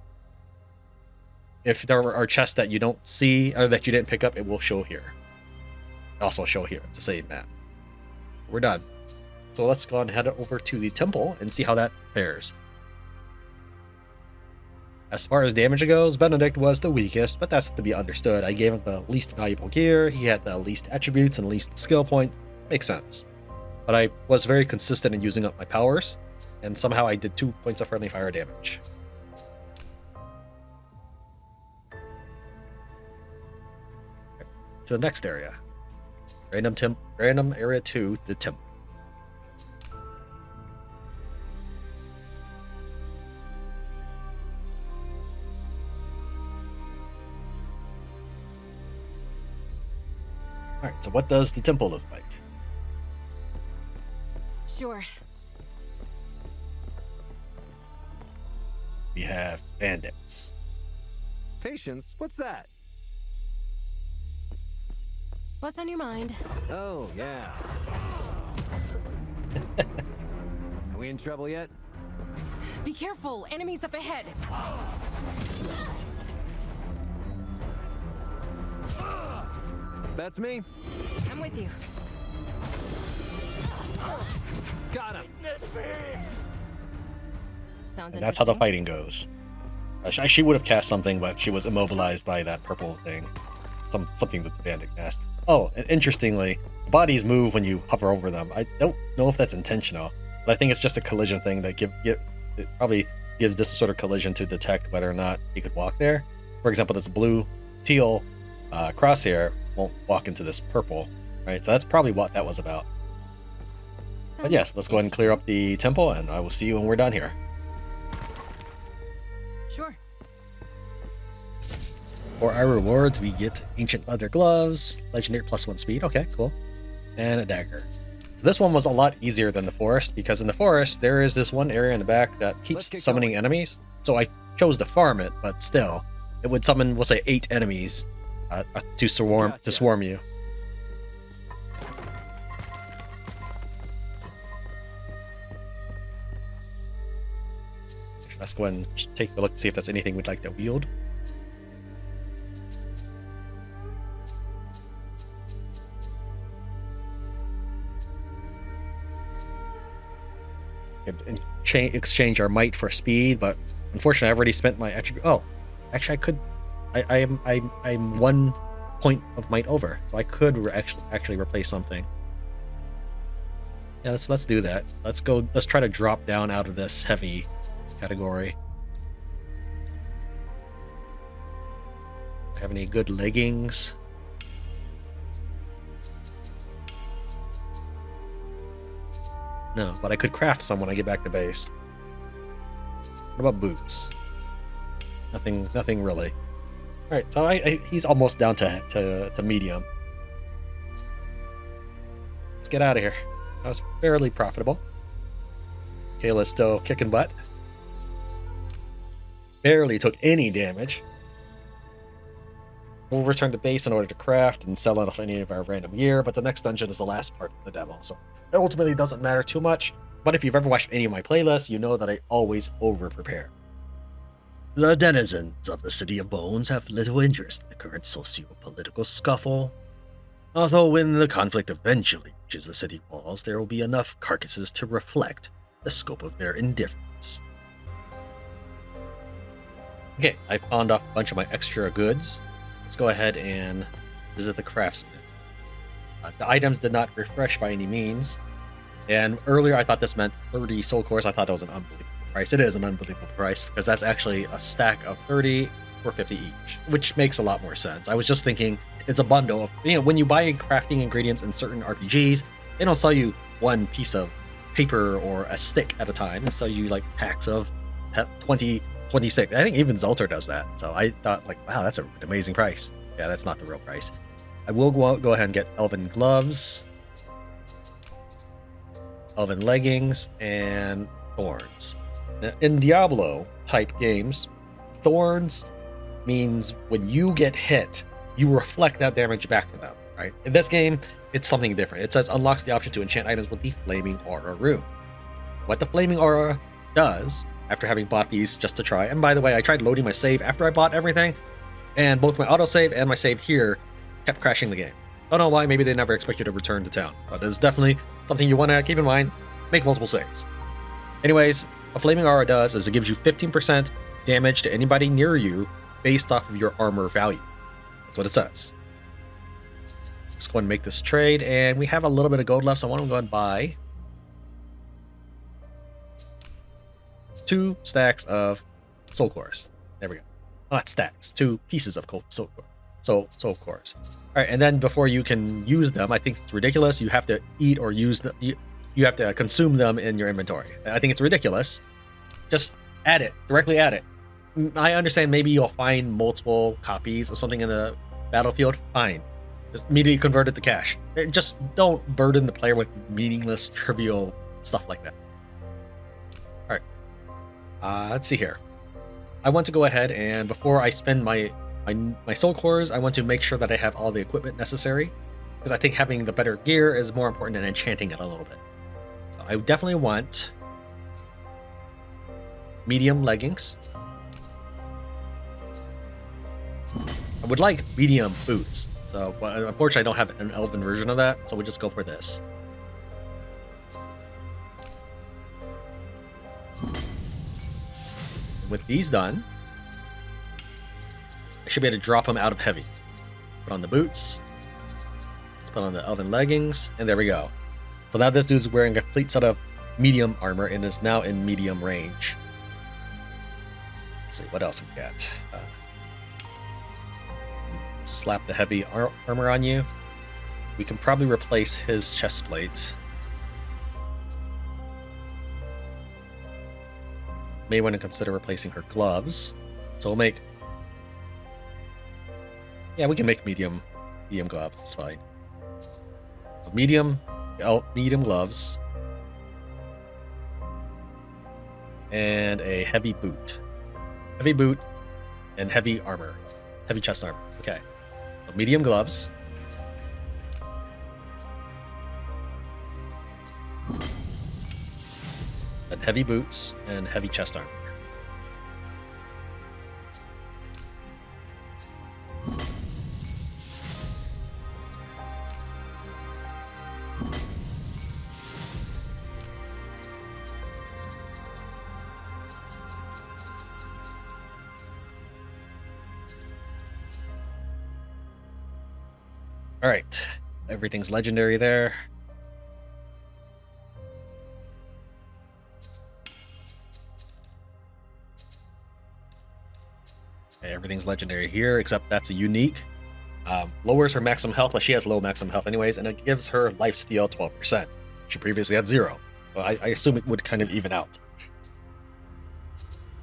if there are chests that you don't see or that you didn't pick up, it will show here. Also show here. It's the same map. We're done. So let's go and head over to the temple and see how that fares. As far as damage goes, Benedict was the weakest, but that's to be understood. I gave him the least valuable gear, he had the least attributes and least skill points. Makes sense. But I was very consistent in using up my powers, and somehow I did 2 points of friendly fire damage. To the next area. Random area 2, the temple. Alright, so what does the temple look like? Sure. We have bandits. Patience? What's that? What's on your mind? Oh, yeah. Are we in trouble yet? Be careful! Enemies up ahead! That's me. I'm with you. Got him. sounds And that's how the interesting. fighting goes. She would have cast something, but she was immobilized by that purple thing. Something that the bandit cast. Oh, and interestingly, bodies move when you hover over them. I don't know if that's intentional, but I think it's just a collision thing that it probably gives this sort of collision to detect whether or not he could walk there. For example, this blue teal crosshair won't walk into this purple, right? So that's probably what that was about. But yes, let's go ahead and clear up the temple, and I will see you when we're done here. Sure. For our rewards, we get ancient leather gloves, legendary +1 speed, okay, cool, and a dagger. So this one was a lot easier than the forest, because in the forest, there is this one area in the back that keeps summoning enemies. So I chose to farm it, but still, it would summon, we'll say, 8 enemies to swarm you. Let's go ahead and take a look to see if there's anything we'd like to wield. And exchange our might for speed, but unfortunately, I've already spent my attribute. Oh, actually, I could. I'm 1 point of might over, so I could actually replace something. Yeah, let's do that. Let's go. Let's try to drop down out of this heavy category. Have any good leggings? No, but I could craft some when I get back to base. What about boots? Nothing really. All right, so he's almost down to medium. Let's get out of here. That was fairly profitable. Kaela's still kicking butt. Barely took any damage. We'll return to base in order to craft and sell off any of our random gear, but the next dungeon is the last part of the demo, so it ultimately doesn't matter too much. But if you've ever watched any of my playlists, you know that I always over-prepare. The denizens of the City of Bones have little interest in the current socio-political scuffle. Although when the conflict eventually reaches the city walls, there will be enough carcasses to reflect the scope of their indifference. Okay, I pawned off a bunch of my extra goods. Let's go ahead and visit the craftsman. The items did not refresh by any means. And earlier I thought this meant 30 soul cores. I thought that was an unbelievable price. It is an unbelievable price because that's actually a stack of 30 for 50 each, which makes a lot more sense. I was just thinking it's a bundle of, when you buy crafting ingredients in certain RPGs, they don't sell you one piece of paper or a stick at a time. They sell you like packs of 20 sticks. I think even Zoltar does that. So I thought, like, wow, that's an amazing price. Yeah, that's not the real price. I will go ahead and get elven gloves, elven leggings, and thorns. Now, in Diablo type games, thorns means when you get hit, you reflect that damage back to them, right? In this game, it's something different. It says unlocks the option to enchant items with the Flaming Aura rune. What the Flaming Aura does, after having bought these just to try, and by the way, I tried loading my save after I bought everything, and both my autosave and my save here kept crashing the game. Don't know why, maybe they never expect you to return to town, but it's definitely something you want to keep in mind. Make multiple saves. Anyways, what Flaming Aura does is it gives you 15% damage to anybody near you based off of your armor value. That's what it says. Let's go ahead and make this trade, and we have a little bit of gold left, so I want to go ahead and buy 2 stacks of soul cores. There we go. Not stacks, 2 pieces of soul cores. All right, and then before you can use them, I think it's ridiculous. You have to eat or use them. You have to consume them in your inventory. I think it's ridiculous. Just add it, directly add it. I understand maybe you'll find multiple copies of something in the battlefield. Fine. Just immediately convert it to cash. Just don't burden the player with meaningless, trivial stuff like that. All right. Let's see here. I want to go ahead and before I spend my soul cores, I want to make sure that I have all the equipment necessary because I think having the better gear is more important than enchanting it a little bit. So I definitely want medium leggings. I would like medium boots. So, but unfortunately, I don't have an elven version of that, so we'll just go for this. With these done, I should be able to drop them out of heavy. Put on the boots. Let's put on the elven leggings, and there we go. So now this dude's wearing a complete set of medium armor and is now in medium range. Let's see, what else we got? Slap the heavy armor on you. We can probably replace his chest plate. May want to consider replacing her gloves. So we'll make... Yeah, we can make medium gloves, it's fine. So medium gloves. And a heavy boot. Heavy boot and heavy armor. Heavy chest armor. Okay. So medium gloves. And heavy boots and heavy chest armor. All right, everything's legendary there. Okay, everything's legendary here, except that's a unique. Lowers her maximum health, but she has low maximum health anyways, and it gives her lifesteal 12%. She previously had 0. So I assume it would kind of even out.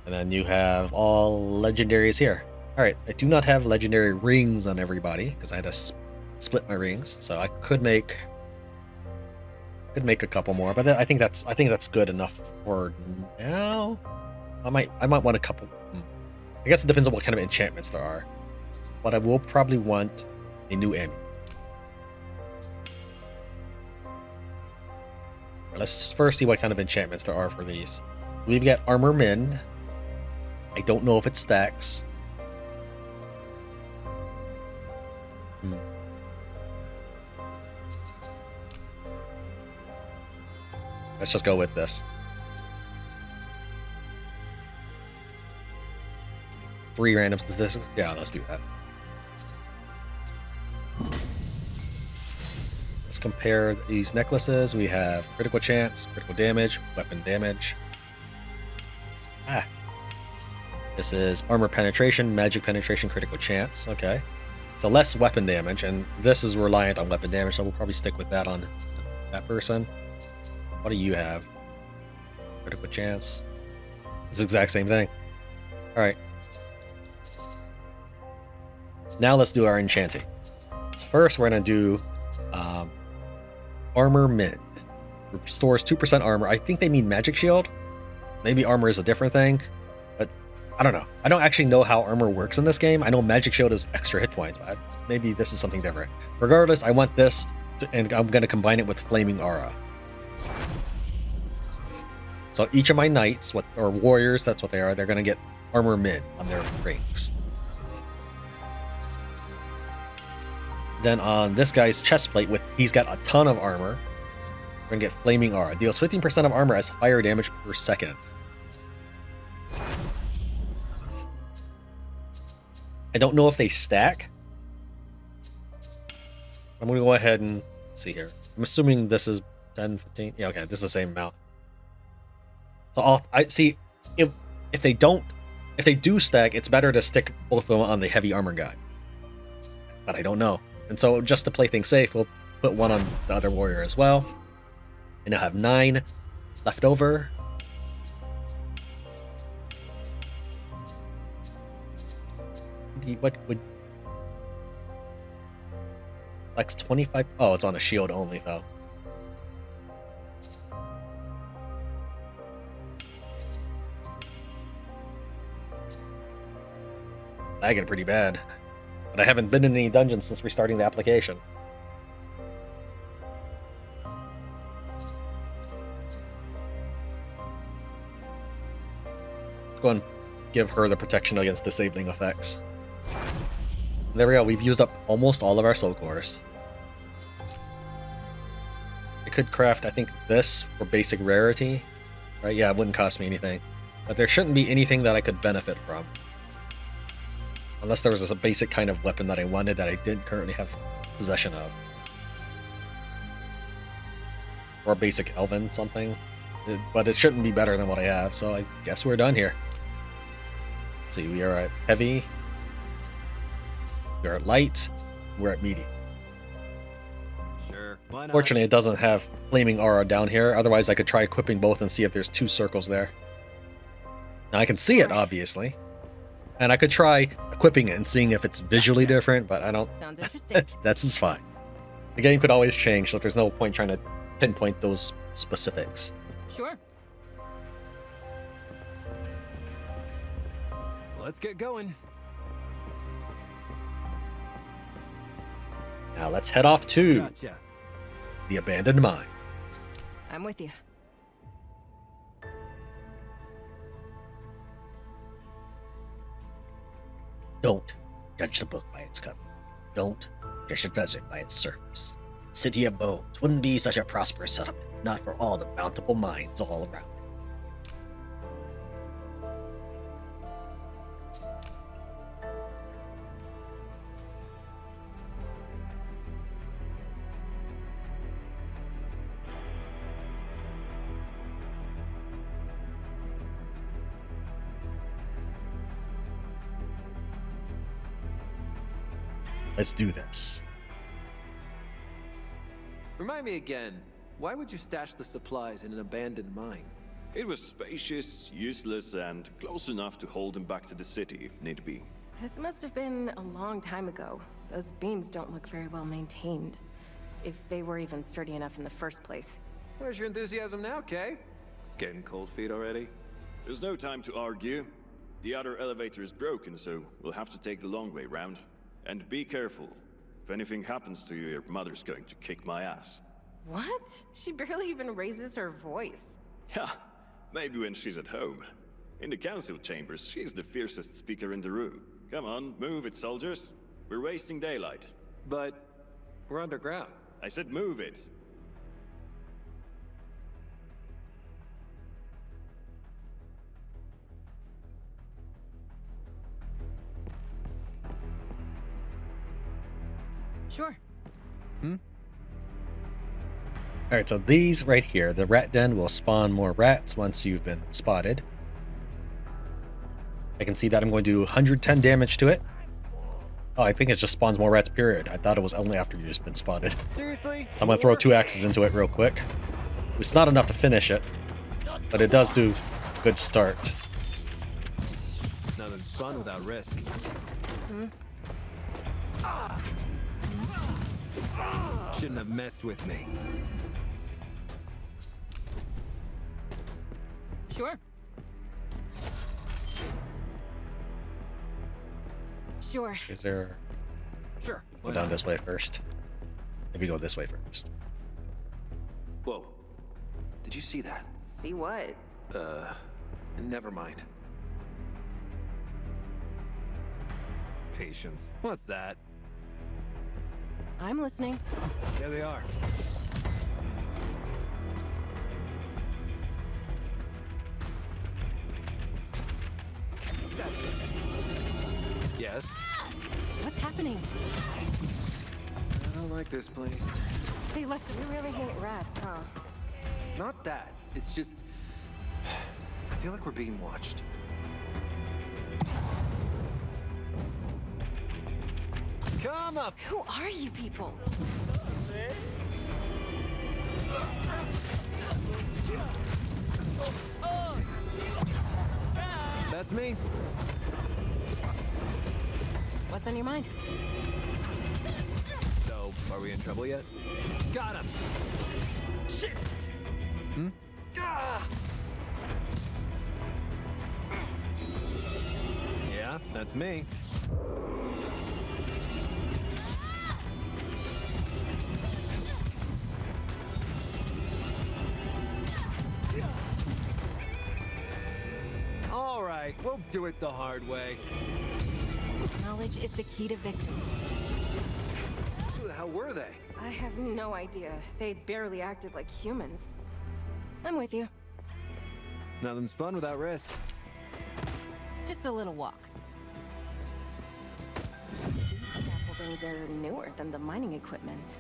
And then you have all legendaries here. All right, I do not have legendary rings on everybody because I had to split my rings, so I could make a couple more, but I think that's good enough for now. I might want a couple. I guess it depends on what kind of enchantments there are, but I will probably want a new amulet. Let's first see what kind of enchantments there are for these. We've got armor mend. I don't know if it stacks. Let's just go with this. 3 random statistics. Yeah, let's do that. Let's compare these necklaces. We have critical chance, critical damage, weapon damage. This is armor penetration, magic penetration, critical chance. Okay. So less weapon damage, and this is reliant on weapon damage, so we'll probably stick with that on that person. What do you have? Critical chance. It's the exact same thing. Alright. Now let's do our enchanting. So first we're going to do armor mend. Restores 2% armor. I think they mean magic shield. Maybe armor is a different thing. But I don't know. I don't actually know how armor works in this game. I know magic shield is extra hit points, but maybe this is something different. Regardless, I want this, and I'm going to combine it with flaming aura. So each of my knights, or warriors, that's what they are, they're going to get armor mend on their rings. Then on this guy's chest plate, he's got a ton of armor, we're going to get flaming aura. Deals 15% of armor as fire damage per second. I don't know if they stack. I'm going to go ahead and see here. I'm assuming this is 10, 15. Yeah, okay, this is the same amount. So I see if they do stack, it's better to stick both of them on the heavy armor guy. But I don't know. And so just to play things safe, we'll put one on the other warrior as well. And I'll have 9 left over. What would Flex 25? Oh, it's on a shield only though. Lagging pretty bad. But I haven't been in any dungeons since restarting the application. Let's go and give her the protection against disabling effects. There we go, we've used up almost all of our soul cores. I could craft, I think, this for basic rarity. Right, yeah, it wouldn't cost me anything. But there shouldn't be anything that I could benefit from. Unless there was a basic kind of weapon that I wanted that I didn't currently have possession of. Or a basic elven something. But it shouldn't be better than what I have, so I guess we're done here. Let's see, we are at heavy. We're at light. We're at medium. Sure, why not? Fortunately, it doesn't have flaming aura down here. Otherwise, I could try equipping both and see if there's 2 circles there. Now, I can see it, obviously. And I could try equipping it and seeing if it's visually different, but I don't... Sounds interesting. That's just fine. The game could always change, so there's no point trying to pinpoint those specifics. Sure. Let's get going. Now let's head off to Gotcha. the abandoned mine. I'm with you. Don't judge the book by its cover. Don't judge the desert by its surface. City of Bones wouldn't be such a prosperous settlement, not for all the bountiful mines all around. Let's do this. Remind me again, why would you stash the supplies in an abandoned mine? It was spacious, useless, and close enough to hold him back to the city if need be. This must have been a long time ago. Those beams don't look very well maintained. If they were even sturdy enough in the first place. Where's your enthusiasm now, Kay? Getting cold feet already? There's no time to argue. The other elevator is broken, so we'll have to take the long way round. And be careful. If anything happens to you, your mother's going to kick my ass. What? She barely even raises her voice. Yeah, maybe when she's at home. In the council chambers, she's the fiercest speaker in the room. Come on, move it, soldiers. We're wasting daylight. But we're underground. I said move it. Sure. Alright, so these right here, the rat den will spawn more rats once you've been spotted. I can see that I'm going to do 110 damage to it. Oh, I think it just spawns more rats, period. I thought it was only after you've just been spotted. Seriously? So I'm going to throw 2 axes into it real quick. It's not enough to finish it, but it does do a good start. Nothing's fun without risk. Shouldn't have messed with me. Sure. Sure. Is there... Sure. Go down this way first. Maybe go this way first. Whoa. Did you see that? See what? Never mind. Patience. What's that? I'm listening. There they are. Yes? What's happening? I don't like this place. They left. You really hate rats, huh? It's not that. It's just... I feel like we're being watched. Come up! Who are you people? That's me. What's on your mind? So, are we in trouble yet? Got him! Shit! Yeah, that's me. All right, we'll do it the hard way. Knowledge is the key to victory. Who the hell were they? I have no idea. They barely acted like humans. I'm with you. Nothing's fun without risk. Just a little walk. These scaffoldings are newer than the mining equipment.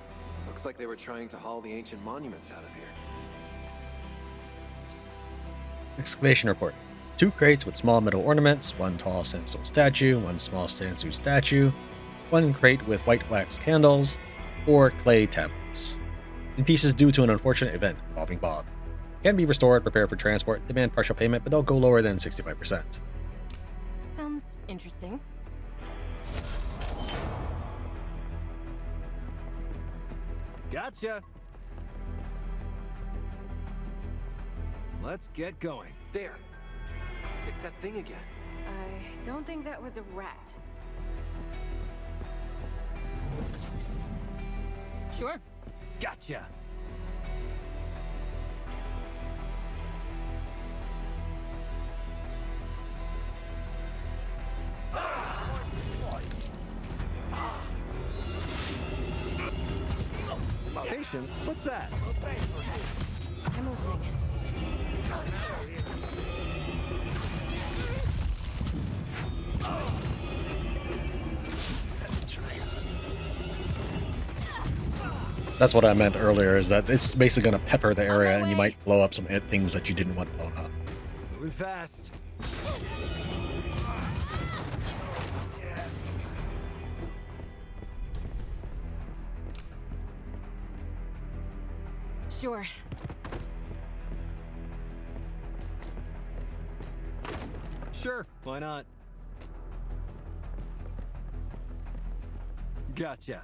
Looks like they were trying to haul the ancient monuments out of here. Excavation report. 2 crates with small metal ornaments, 1 tall sandstone statue, 1 small sandstone statue, 1 crate with white wax candles, 4 clay tablets. In pieces due to an unfortunate event involving Bob. Can be restored, prepared for transport, demand partial payment, but don't go lower than 65%. Sounds interesting. Gotcha! Let's get going. There! It's that thing again. I don't think that was a rat. Sure. Gotcha! Patience? What's that? I'm listening. That's what I meant earlier, is that it's basically going to pepper the area and you might blow up some things that you didn't want blown up. Moving fast. Sure. Sure, why not? Gotcha.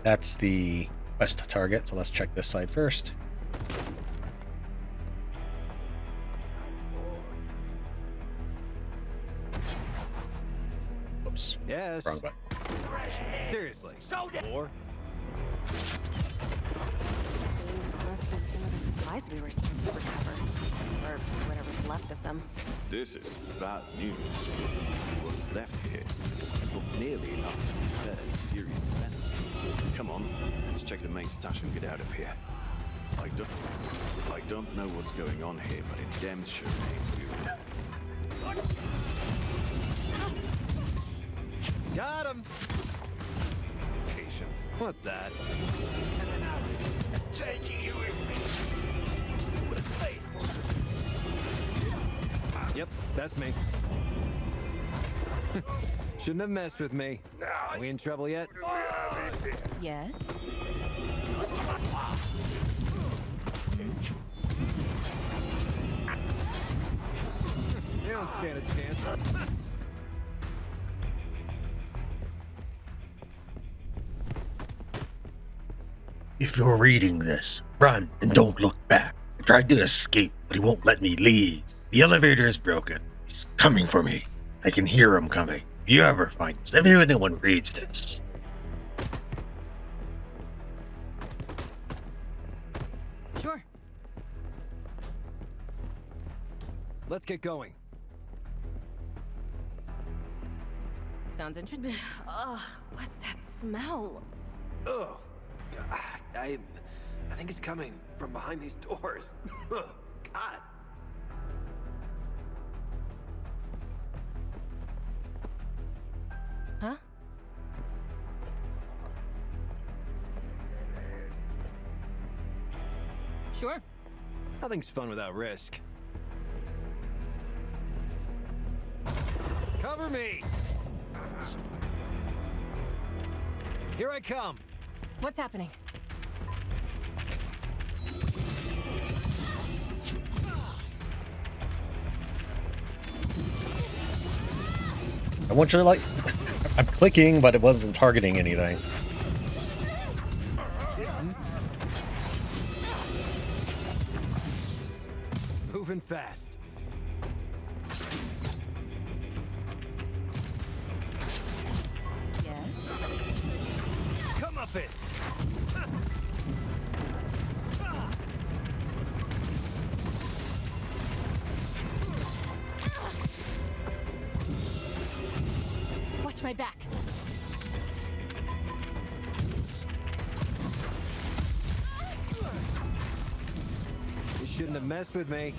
That's the quest target, so let's check this side first. Oops. Yes. Wrong button. Seriously. Or These must be some of the supplies we were supposed to recover. Or whatever's left of them. This is bad news. What's left here is not nearly enough to repair any serious defenses. Come on, let's check the main stash and get out of here. I don't know what's going on here, but it damn sure ain't good. got him. Patience. What's that? And then I'm taking you with me. Still with faith. Yep, that's me. Shouldn't have messed with me. Are we in trouble yet? Yes? They don't stand a chance. If you're reading this, run and don't look back. I tried to escape, but he won't let me leave. The elevator is broken. He's coming for me. I can hear him coming. If you ever find this, if anyone reads this. Sure. Let's get going. Sounds interesting. Ugh, what's that smell? Ugh. I think it's coming from behind these doors. God. Huh? Sure. Nothing's fun without risk. Cover me! Here I come! What's happening? I want you to like... I'm clicking, but it wasn't targeting anything. Moving fast. Yes? Come up it! Watch my back. You shouldn't have messed with me.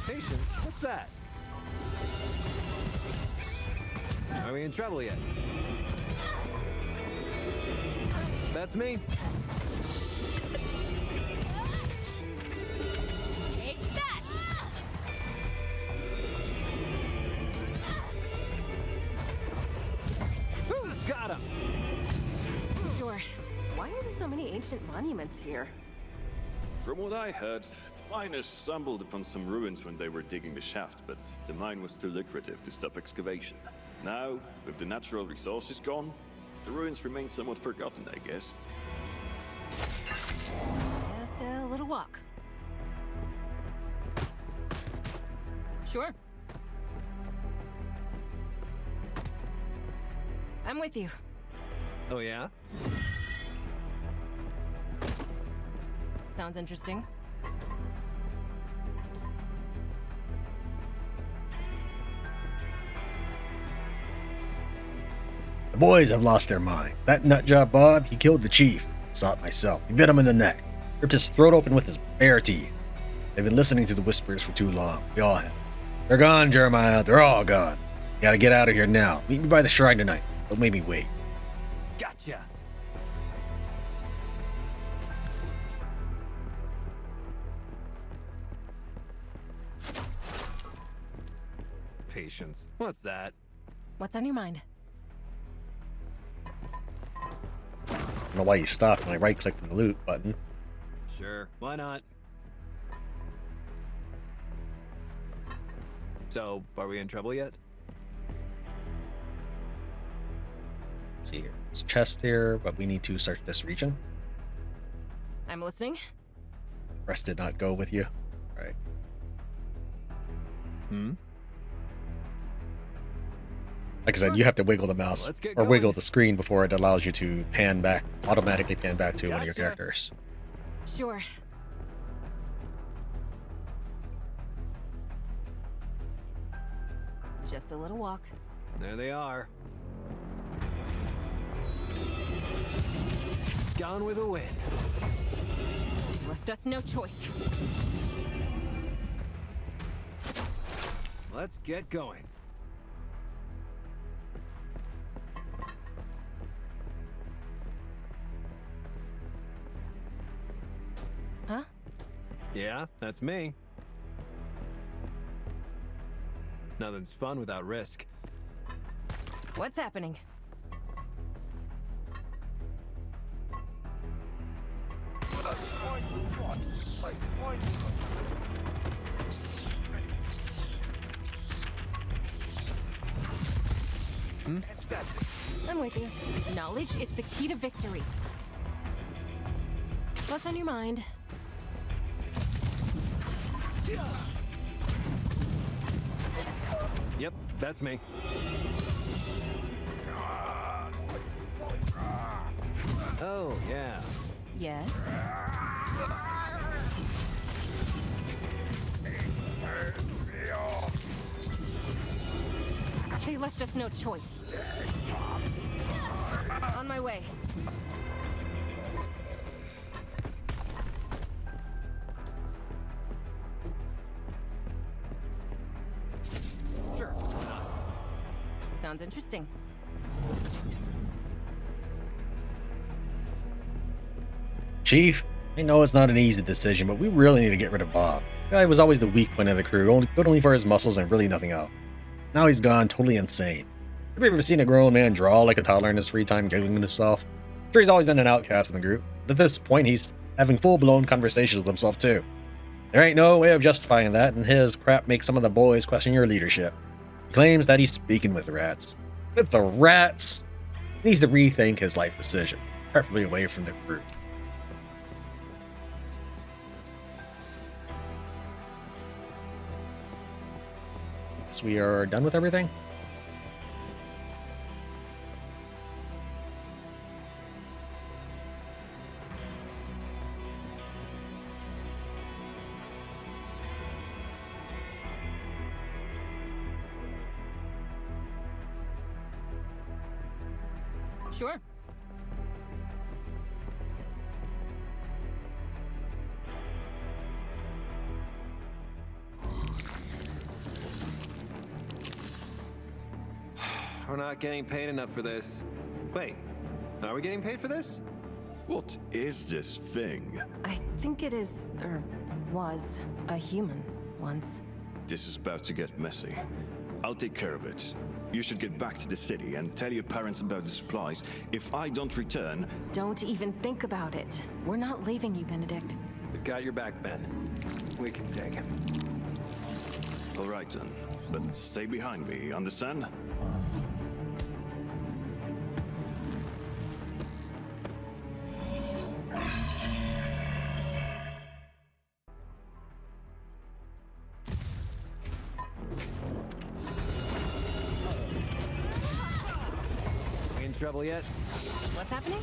Patience? What's that? Are we in trouble yet? That's me. Take that! Woo, got him! Sure. Why are there so many ancient monuments here? From what I heard, the miners stumbled upon some ruins when they were digging the shaft, but the mine was too lucrative to stop excavation. Now, with the natural resources gone, the ruins remain somewhat forgotten, I guess. Just a little walk. Sure. I'm with you. Oh yeah? Sounds interesting. The boys have lost their mind. That nutjob Bob, he killed the chief. Saw it myself. He bit him in the neck. Ripped his throat open with his bare teeth. They've been listening to the whispers for too long. We all have. They're gone, Jeremiah. They're all gone. Gotta get out of here now. Meet me by the shrine tonight. Don't make me wait. Gotcha! Patience. What's that? What's on your mind? I don't know why you stopped when I right-clicked on the loot button. Sure, why not? So, are we in trouble yet? Let's see here. There's a chest here, but we need to search this region. I'm listening. Rest did not go with you. All right. Like I said, you have to wiggle the mouse Let's get or wiggle going. the screen before it allows you to pan back, automatically pan back to one of your Gotcha. characters. Sure. Just a little walk. There they are. Gone with a win. Left us no choice. Let's get going. Huh? Yeah, that's me. Nothing's fun without risk. What's happening? I'm with you. Knowledge is the key to victory. What's on your mind? Yep, that's me. Oh, yeah. Yes? They left us no choice. On my way. Sure. Sounds interesting. Chief, I know it's not an easy decision, but we really need to get rid of Bob. The guy was always the weak point of the crew, good only for his muscles and really nothing else. Now he's gone, totally insane. Have you ever seen a grown man draw like a toddler in his free time, giggling to himself? I'm sure he's always been an outcast in the group, but at this point he's having full-blown conversations with himself too. There ain't no way of justifying that, and his crap makes some of the boys question your leadership. He claims that he's speaking with rats. With the rats? He needs to rethink his life decision, preferably away from the group. Guess we are done with everything? Sure. we're not getting paid enough for this. Wait, are we getting paid for this? What is this thing? I think it is, or was, a human once. This is about to get messy. I'll take care of it. You should get back to the city and tell your parents about the supplies. If I don't return... Don't even think about it. We're not leaving you, Benedict. We've got your back, Ben. We can take him. All right then, but stay behind me, understand? We in trouble yet? What's happening?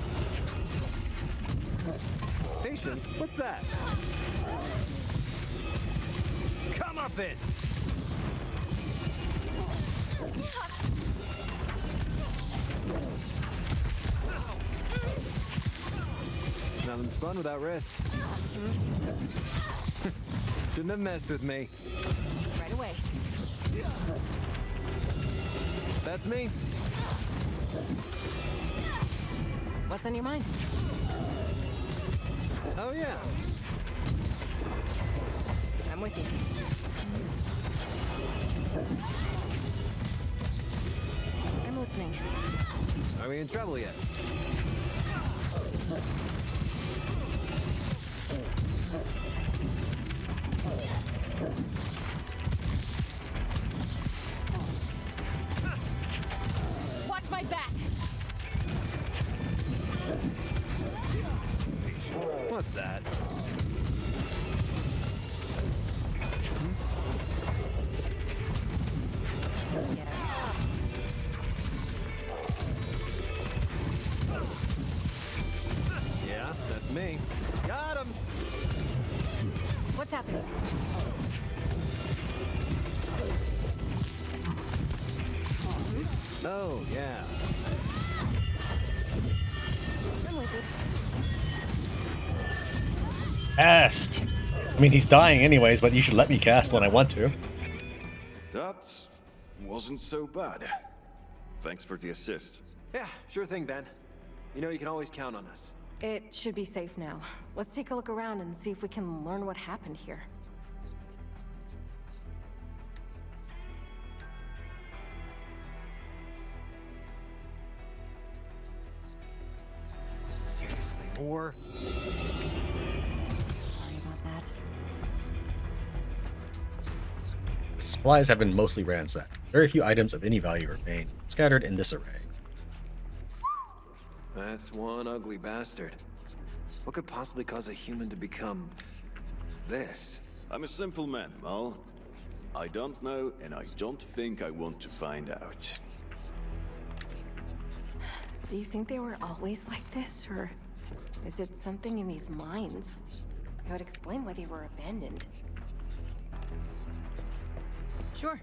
Patience? What's that? Come up in! Nothing's fun without risk. Shouldn't have messed with me. Right away. That's me. What's on your mind? Oh yeah. I'm with you. I'm listening. Are we in trouble yet? Watch my back! What's that? Yeah, that's me. Got him! What's happening? Oh, yeah. I'm with you. Cast. I mean, he's dying anyways, but you should let me cast when I want to. That wasn't so bad. Thanks for the assist. Yeah, sure thing, Ben. You know you can always count on us. It should be safe now. Let's take a look around and see if we can learn what happened here. Seriously, more? Sorry about that. The supplies have been mostly ransacked. Very few items of any value remain, scattered in this array. That's one ugly bastard. What could possibly cause a human to become... this? I'm a simple man, Mal. I don't know, and I don't think I want to find out. Do you think they were always like this, or is it something in these mines? It would explain why they were abandoned. Sure.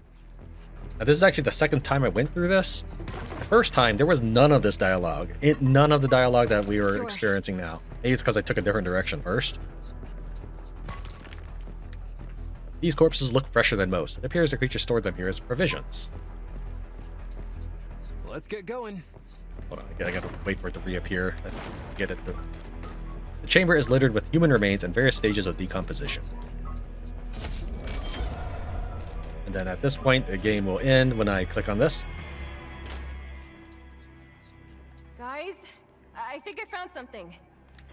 Now, this is actually the second time I went through this. The first time, there was none of this dialogue. None of the dialogue that we were experiencing now. Maybe it's because I took a different direction first. These corpses look fresher than most. It appears the creature stored them here as provisions. Let's get going. Hold on, I gotta wait for it to reappear. Get it. The chamber is littered with human remains in various stages of decomposition. And then at this point, the game will end when I click on this. Guys, I think I found something.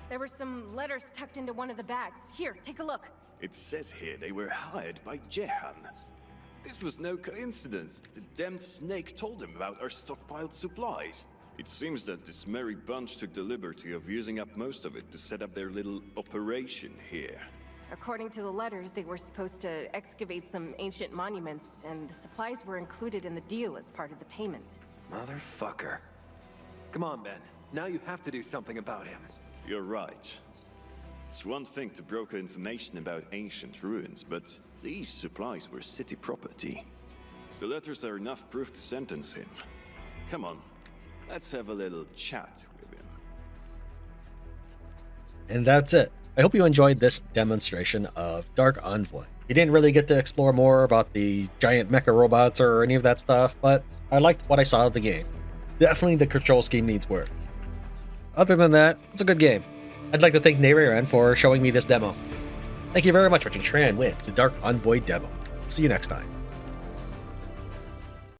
There were some letters tucked into one of the bags. Here, take a look. It says here they were hired by Jehan. This was no coincidence. The damned snake told him about our stockpiled supplies. It seems that this merry bunch took the liberty of using up most of it to set up their little operation here. According to the letters, they were supposed to excavate some ancient monuments, and the supplies were included in the deal as part of the payment. Motherfucker. Come on, Ben. Now you have to do something about him. You're right. It's one thing to broker information about ancient ruins, but these supplies were city property. The letters are enough proof to sentence him. Come on, let's have a little chat with him. And that's it. I hope you enjoyed this demonstration of Dark Envoy. You didn't really get to explore more about the giant mecha robots or any of that stuff, but I liked what I saw of the game. Definitely the control scheme needs work. Other than that, it's a good game. I'd like to thank Neiran for showing me this demo. Thank you very much for watching Tran wins the Dark Envoy demo. See you next time.